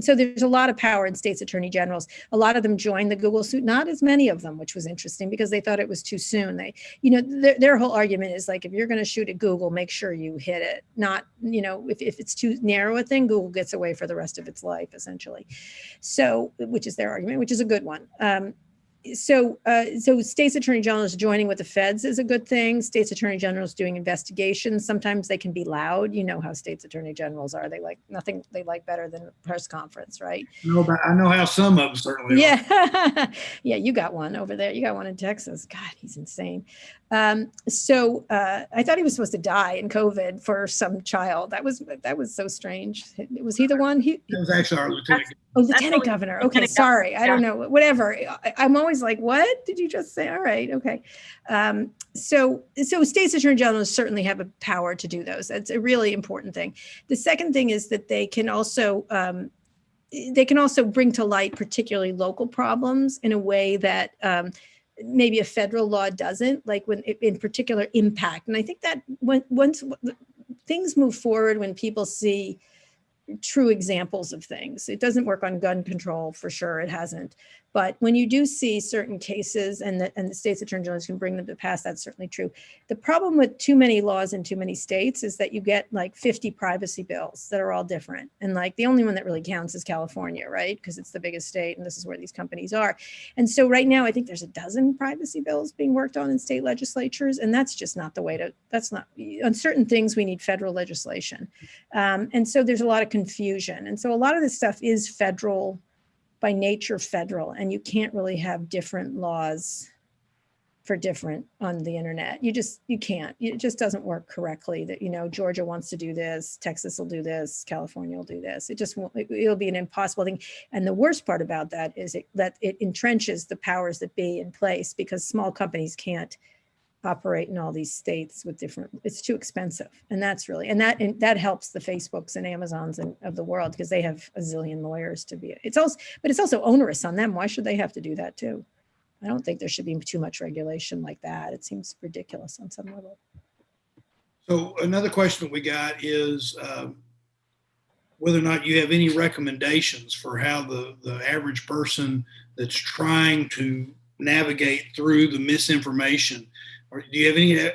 so there's a lot of power in states attorney generals. A lot of them joined the Google suit, not as many of them, which was interesting because they thought it was too soon. Their whole argument is like, if you're going to shoot at Google, make sure you hit it. Not, if it's too narrow a thing, Google gets away for the rest of its life, essentially. So, which is their argument, which is a good one. So states attorney generals joining with the feds is a good thing. States attorney generals doing investigations. Sometimes they can be loud. You know how states attorney generals are. They like nothing they like better than a press conference, right? No, but I know how some of them certainly are. Yeah, you got one over there. You got one in Texas. God, he's insane. So I thought he was supposed to die in COVID for some child. That was so strange. Was he the one? He was actually our lieutenant. Lieutenant governor. Okay, sorry. I don't know. Whatever. I'm always like, what did you just say? All right. Okay. So states attorney generals certainly have a power to do those. That's a really important thing. The second thing is that they can also bring to light particularly local problems in a way that maybe a federal law doesn't, like when in particular impact. And I think that once things move forward, when people see true examples of things, it doesn't work on gun control for sure. It hasn't. But when you do see certain cases and the state's attorney general can bring them to pass, that's certainly true. The problem with too many laws in too many states is that you get like 50 privacy bills that are all different. And like the only one that really counts is California, right? Because it's the biggest state and this is where these companies are. And so right now, I think there's a dozen privacy bills being worked on in state legislatures. And that's just not the way to, that's not, on certain things, we need federal legislation. And so there's a lot of confusion. And so a lot of this stuff is federal, by nature federal, and you can't really have different laws for different on the internet. You can't, it just doesn't work correctly that, you know, Georgia wants to do this, Texas will do this, California will do this. It just won't, it'll be an impossible thing. And the worst part about that is that it entrenches the powers that be in place, because small companies can't operate in all these states with different, it's too expensive. And that's really, and that helps the Facebooks and Amazons of the world, because they have a zillion lawyers to be, it's also onerous on them. Why should they have to do that too? I don't think there should be too much regulation like that. It seems ridiculous on some level. So another question that we got is whether or not you have any recommendations for how the average person that's trying to navigate through the misinformation, or do you have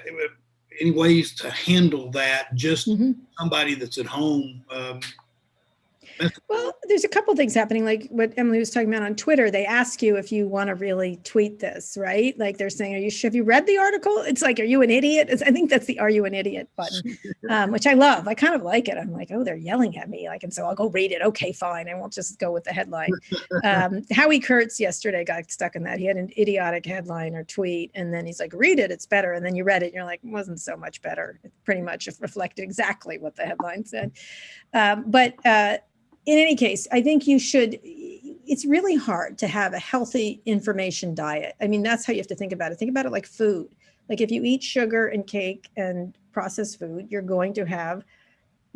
any ways to handle that? Just somebody that's at home. Well, there's a couple things happening, like what Emily was talking about on Twitter. They ask you if you want to really tweet this, right? Like they're saying, have you read the article? It's like, are you an idiot? I think that's the "Are you an idiot" button, which I love. I kind of like it. I'm like, oh, they're yelling at me. Like, and so I'll go read it. Okay, fine. I won't just go with the headline. Howie Kurtz yesterday got stuck in that. He had an idiotic headline or tweet, and then he's like, read it, it's better. And then you read it and you're like, it wasn't so much better. It pretty much reflected exactly what the headline said. In any case, I think it's really hard to have a healthy information diet. I mean, that's how you have to think about it. Think about it like food. Like if you eat sugar and cake and processed food, you're going to have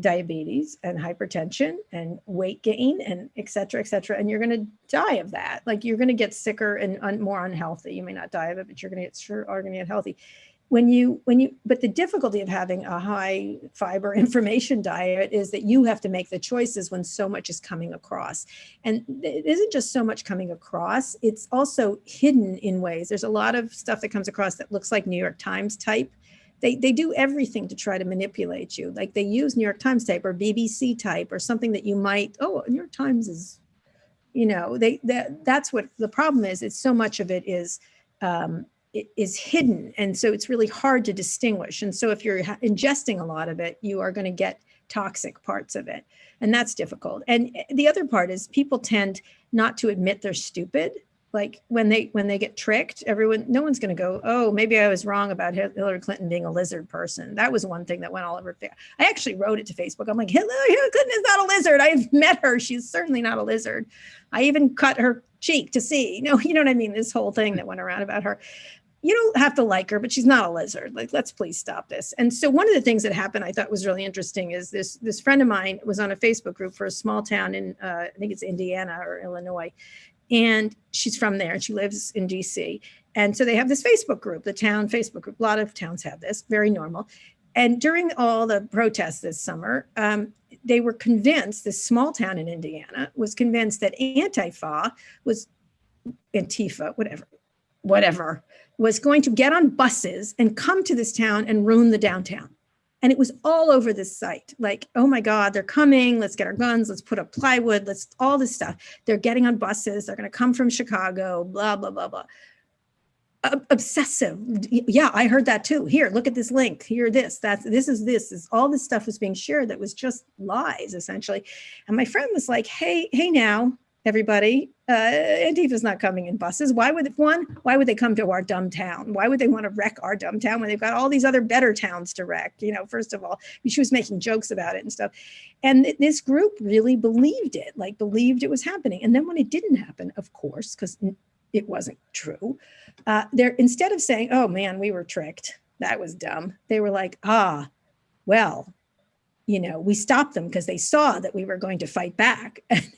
diabetes and hypertension and weight gain and et cetera, and you're going to die of that. Like you're going to get sicker and more unhealthy. You may not die of it, but you're going to get healthy. But the difficulty of having a high fiber information diet is that you have to make the choices when so much is coming across. And it isn't just so much coming across, it's also hidden in ways. There's a lot of stuff that comes across that looks like NYTimes type. They do everything to try to manipulate you. Like they use NYTimes type or BBC type or something that you might, NYTimes is, that's what the problem is. It's so much of it is hidden. And so it's really hard to distinguish. And so if you're ingesting a lot of it, you are going to get toxic parts of it. And that's difficult. And the other part is people tend not to admit they're stupid. Like when they get tricked, no one's going to go, oh, maybe I was wrong about Hillary Clinton being a lizard person. That was one thing that went all over there. I actually wrote it to Facebook. I'm like, Hillary Clinton is not a lizard. I've met her. She's certainly not a lizard. I even cut her cheek to see, you know what I mean? This whole thing that went around about her. You don't have to like her, but she's not a lizard. Like, let's please stop this. And so one of the things that happened, I thought was really interesting, is this friend of mine was on a Facebook group for a small town in, I think it's Indiana or Illinois. And she's from there and she lives in DC. And so they have this Facebook group, the town Facebook group. A lot of towns have this, very normal. And during all the protests this summer, they were convinced, this small town in Indiana was convinced that Antifa, whatever, was going to get on buses and come to this town and ruin the downtown. And it was all over this site. Like, oh my God, they're coming. Let's get our guns. Let's put up plywood. Let's all this stuff. They're getting on buses. They're going to come from Chicago, blah, blah, blah, blah. Obsessive. Yeah, I heard that too. Here, look at this link. Here, this is all this stuff was being shared that was just lies, essentially. And my friend was like, hey now, everybody, Antifa's not coming in buses. Why would they come to our dumb town? Why would they want to wreck our dumb town when they've got all these other better towns to wreck? First of all, she was making jokes about it and stuff. And this group really believed it was happening. And then when it didn't happen, of course, because it wasn't true, instead of saying, oh man, we were tricked, that was dumb, they were like, well, we stopped them because they saw that we were going to fight back. And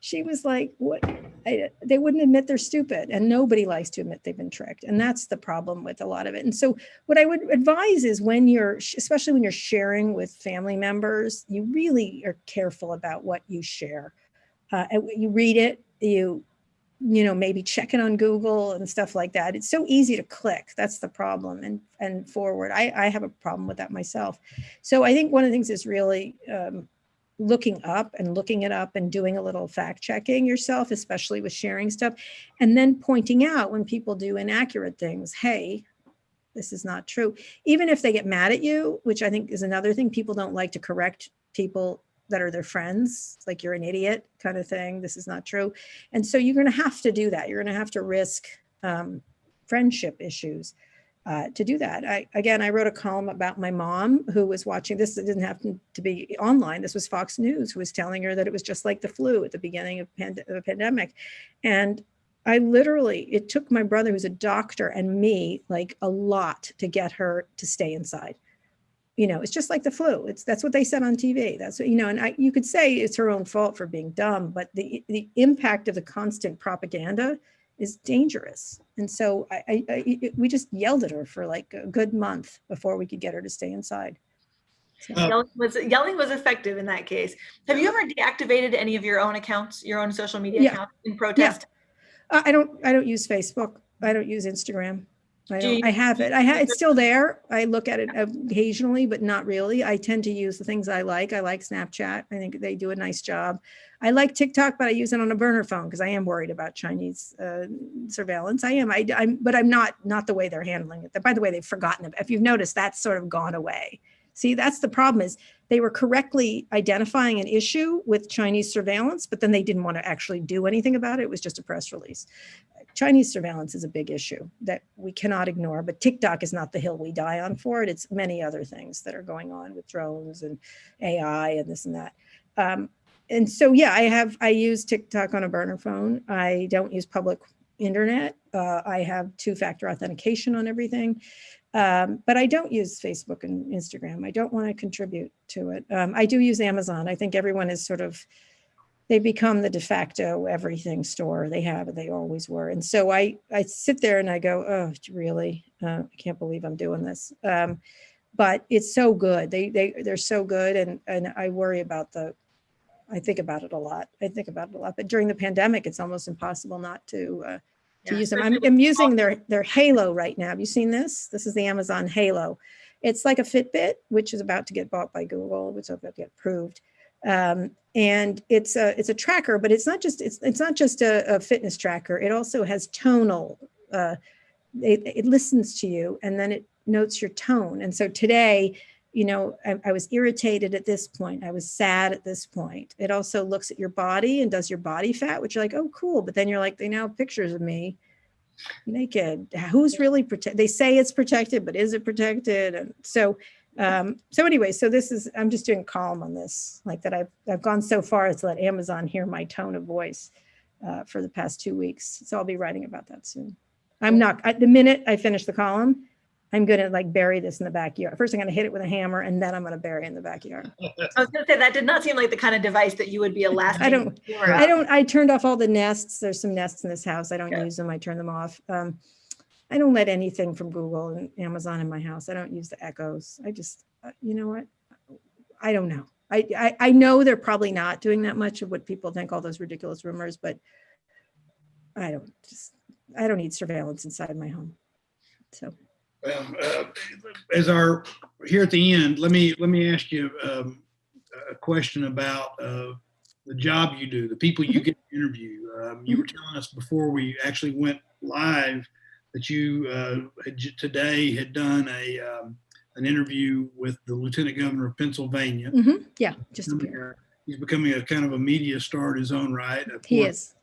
she was like, what? They wouldn't admit they're stupid, and nobody likes to admit they've been tricked. And that's the problem with a lot of it. And so what I would advise is especially when you're sharing with family members, you really are careful about what you share. You read it, you maybe checking on Google and stuff like that. It's so easy to click. That's the problem, and forward. I have a problem with that myself. So I think one of the things is really looking up and looking it up and doing a little fact checking yourself, especially with sharing stuff, and then pointing out when people do inaccurate things. Hey, this is not true. Even if they get mad at you, which I think is another thing, people don't like to correct people that are their friends, like you're an idiot kind of thing. This is not true. And so you're going to have to do that. You're going to have to risk friendship issues to do that. I wrote a column about my mom who was watching this. It didn't happen to be online. This was Fox News, who was telling her that it was just like the flu at the beginning of the pandemic. And it took my brother, who's a doctor, and me like a lot to get her to stay inside. It's just like the flu. That's what they said on TV. That's what, and you could say it's her own fault for being dumb, but the impact of the constant propaganda is dangerous. And so we just yelled at her for like a good month before we could get her to stay inside. So. Yelling was effective in that case. Have you ever deactivated any of your own accounts, your own social media accounts in protest? Yeah. I don't use Facebook. I don't use Instagram. I have it. It's still there. I look at it occasionally, but not really. I tend to use the things I like. I like Snapchat. I think they do a nice job. I like TikTok, but I use it on a burner phone because I am worried about Chinese surveillance. I am. But I'm not the way they're handling it. By the way, they've forgotten it. If you've noticed, that's sort of gone away. See, that's the problem, is they were correctly identifying an issue with Chinese surveillance, but then they didn't want to actually do anything about it. It was just a press release. Chinese surveillance is a big issue that we cannot ignore, but TikTok is not the hill we die on for it. It's many other things that are going on with drones and AI and this and that. And so, I use TikTok on a burner phone. I don't use public internet. I have two-factor authentication on everything. But I don't use Facebook and Instagram. I don't want to contribute to it. I do use Amazon. I think everyone is they become the de facto everything store. They always were. And so I sit there and I go, oh, really? I can't believe I'm doing this. But it's so good. They're so good. And I worry about I think about it a lot. But during the pandemic, it's almost impossible not to use them. I'm using their Halo right now. Have you seen this? This is the Amazon Halo. It's like a Fitbit, which is about to get bought by Google, which is about to get approved. And it's a tracker, but it's not just a fitness tracker. It also has tonal. It listens to you, and then it notes your tone. And so today, I was irritated at this point. I was sad at this point. It also looks at your body and does your body fat, which you're like, oh, cool. But then you're like, they now have pictures of me naked. Who's really protected? They say it's protected, but is it protected? And so anyway, I'm just doing a column on this, like that I've gone so far as to let Amazon hear my tone of voice for the past 2 weeks. So I'll be writing about that soon. The minute I finish the column, I'm going to bury this in the backyard. First, I'm going to hit it with a hammer, and then I'm going to bury it in the backyard. I was going to say, that did not seem like the kind of device that you would be a lasting. I turned off all the nests. There's some nests in this house. I don't use them. I turn them off. I don't let anything from Google and Amazon in my house. I don't use the echoes. I just, you know what? I don't know. I know they're probably not doing that much of what people think, all those ridiculous rumors, but I don't need surveillance inside my home. So. Well, here at the end, let me ask you a question about the job you do, the people you get to interview. You were telling us before we actually went live that you today had done an interview with the Lieutenant Governor of Pennsylvania. Mm-hmm. Yeah, just appeared. He's becoming a kind of a media star in his own right. He is.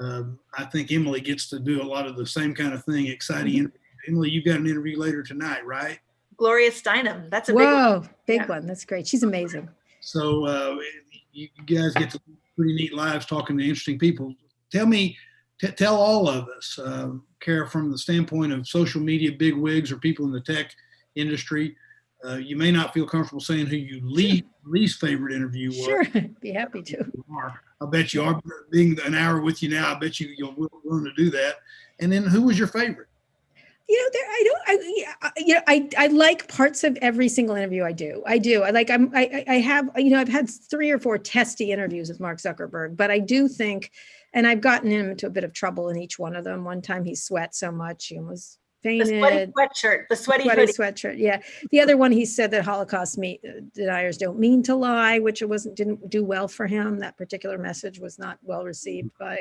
I think Emily gets to do a lot of the same kind of thing, exciting interviews. Emily, you got an interview later tonight, right? Gloria Steinem. That's a big one. That's great. She's amazing. So you guys get to pretty neat lives talking to interesting people. Tell all of us, Kara, from the standpoint of social media bigwigs or people in the tech industry, you may not feel comfortable saying who your least favorite interview was. Sure, be happy to. I bet you are. Being an hour with you now, I bet you're willing to do that. And then who was your favorite? I like parts of every single interview I do. I've had 3 or 4 testy interviews with Mark Zuckerberg, but I do think And I've gotten him into a bit of trouble in each one of them. One time he sweat so much, he almost The sweaty fainted. sweatshirt, the sweaty Sweaty hoodie. sweatshirt. Yeah. The other one, he said that Holocaust deniers don't mean to lie, which didn't do well for him. That particular message was not well received by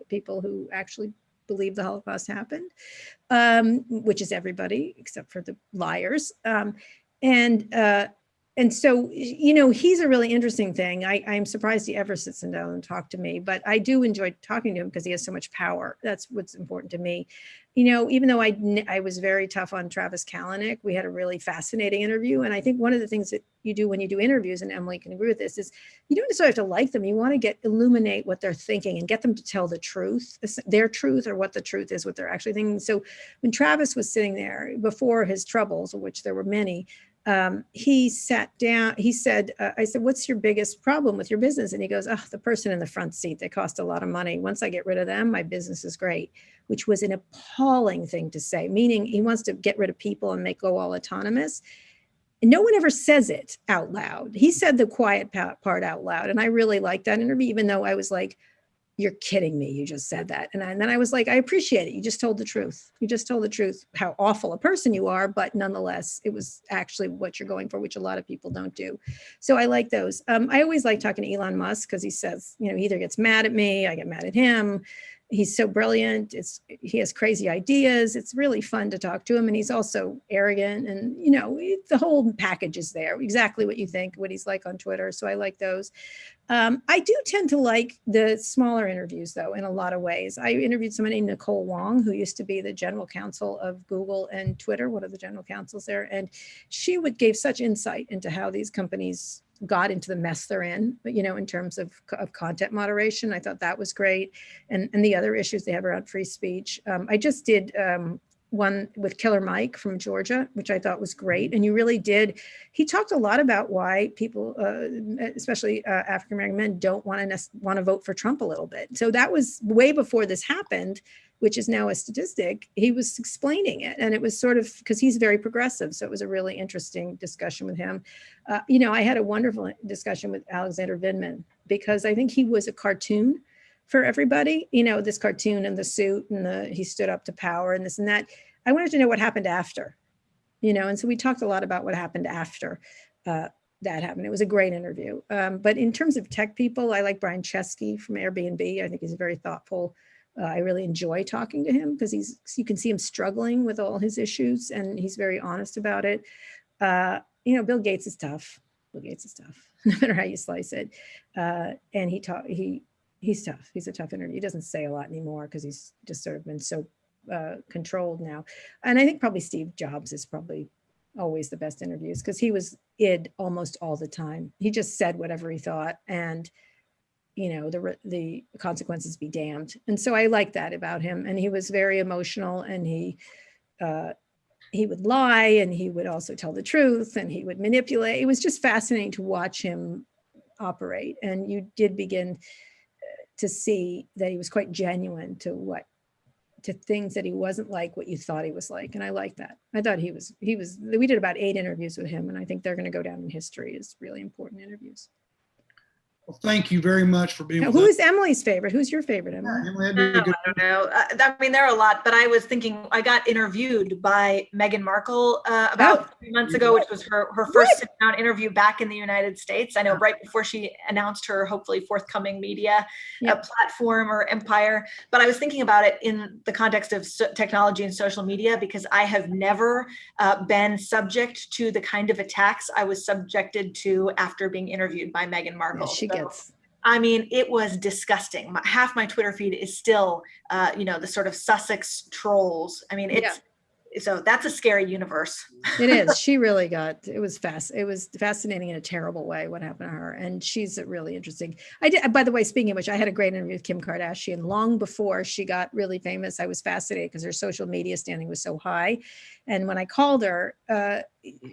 people who actually believe the Holocaust happened, which is everybody except for the liars. And so, he's a really interesting thing. I'm surprised he ever sits down and talk to me, but I do enjoy talking to him because he has so much power. That's what's important to me. Even though I was very tough on Travis Kalanick, we had a really fascinating interview. And I think one of the things that you do when you do interviews, and Emily can agree with this, is you don't necessarily have to like them. You want to illuminate what they're thinking and get them to tell the truth, their truth, or what the truth is, what they're actually thinking. So when Travis was sitting there before his troubles, of which there were many, he sat down, he said, I said, what's your biggest problem with your business? And he goes, oh, the person in the front seat, they cost a lot of money. Once I get rid of them, my business is great, which was an appalling thing to say, meaning he wants to get rid of people and go all autonomous. And no one ever says it out loud. He said the quiet part out loud. And I really liked that interview, even though I was like, you're kidding me. You just said that. And then I was like, I appreciate it. You just told the truth. You just told the truth, how awful a person you are, but nonetheless, it was actually what you're going for, which a lot of people don't do. So I like those. I always like talking to Elon Musk because he says, he either gets mad at me, I get mad at him. He's so brilliant. He has crazy ideas. It's really fun to talk to him. And he's also arrogant, and, the whole package is there. Exactly what you think, what he's like on Twitter. So I like those. I do tend to like the smaller interviews, though, in a lot of ways. I interviewed somebody named Nicole Wong, who used to be the general counsel of Google and Twitter, one of the general counsels there. And she gave such insight into how these companies got into the mess they're in, but, in terms of content moderation. I thought that was great. And the other issues they have around free speech. I just did one with Killer Mike from Georgia, which I thought was great. And he talked a lot about why people, especially African-American men, don't want to vote for Trump a little bit. So that was way before this happened, which is now a statistic. He was explaining it, and it was sort of, because he's very progressive. So it was a really interesting discussion with him. I had a wonderful discussion with Alexander Vindman, because I think he was a cartoon for everybody, this cartoon and the suit and he stood up to power and this and that. I wanted to know what happened after, and so we talked a lot about what happened after that happened. It was a great interview. But in terms of tech people, I like Brian Chesky from Airbnb. I think he's very thoughtful. I really enjoy talking to him because you can see him struggling with all his issues, and he's very honest about it. Bill Gates is tough. Bill Gates is tough, no matter how you slice it. And he's tough. He's a tough interview. He doesn't say a lot anymore because he's just sort of been so controlled now. And I think probably Steve Jobs is probably always the best interviews because he was id almost all the time. He just said whatever he thought, and the consequences be damned. And so I like that about him. And he was very emotional, and he would lie, and he would also tell the truth, and he would manipulate. It was just fascinating to watch him operate. And you did begin to see that he was quite genuine to things that he wasn't like what you thought he was like. And I like that. I thought we did about 8 interviews with him, and I think they're going to go down in history as really important interviews. Well, thank you very much for being with us. Who is Emily's favorite? Who's your favorite, Emily? Emily, that'd be a good- I don't know. I mean, there are a lot, but I was thinking I got interviewed by Meghan Markle about 3 months ago, which was her first sit-down interview back in the United States. I know, right before she announced her hopefully forthcoming media platform or empire. But I was thinking about it in the context of technology and social media, because I have never been subject to the kind of attacks I was subjected to after being interviewed by Meghan Markle. I mean, it was disgusting. Half my Twitter feed is still, the sort of Sussex trolls. I mean, so that's a scary universe. It is. She really it was fascinating in a terrible way what happened to her. And she's really interesting. By the way, speaking of which, I had a great interview with Kim Kardashian long before she got really famous. I was fascinated because her social media standing was so high. And when I called her,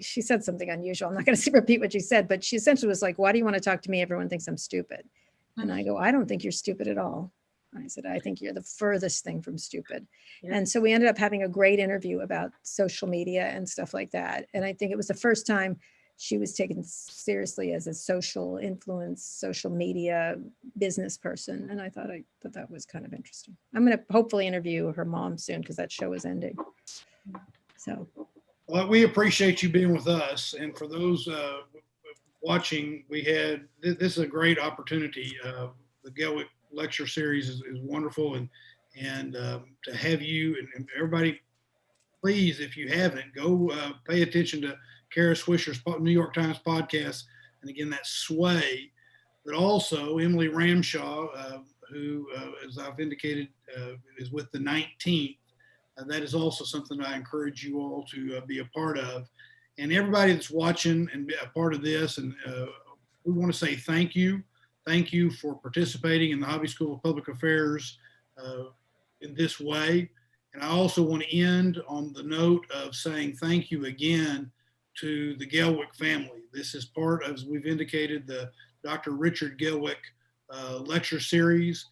she said something unusual. I'm not going to repeat what she said, but she essentially was like, why do you want to talk to me? Everyone thinks I'm stupid. And I go, I don't think you're stupid at all. I said, I think you're the furthest thing from stupid. Yeah. And so we ended up having a great interview about social media and stuff like that. And I think it was the first time she was taken seriously as a social influence, social media business person. And I thought that was kind of interesting. I'm going to hopefully interview her mom soon because that show is ending. So. Well, we appreciate you being with us. And for those watching, this is a great opportunity. The Gelwick lecture series is wonderful. And to have you and everybody, please, if you haven't, go pay attention to Kara Swisher's New York Times podcast. And again, that's Sway, but also Emily Ramshaw, who, as I've indicated, is with the 19th. That is also something I encourage you all to be a part of. And everybody that's watching and be a part of this, and we want to say thank you. Thank you for participating in the Hobby School of Public Affairs in this way. And I also want to end on the note of saying thank you again to the Gelwick family. This is part of, as we've indicated, the Dr. Richard Gelwick lecture series.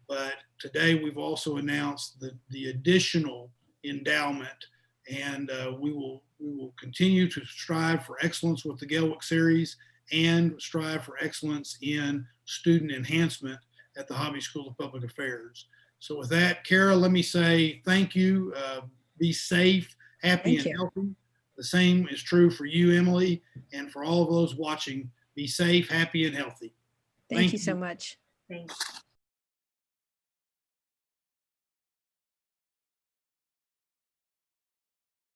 But today we've also announced the additional endowment, and we will continue to strive for excellence with the Gelwick series and strive for excellence in student enhancement at the Hobby School of Public Affairs. So with that, Kara, let me say thank you. Be safe, happy, and healthy. The same is true for you, Emily, and for all of those watching. Be safe, happy, and healthy. Thank you so much. Thanks.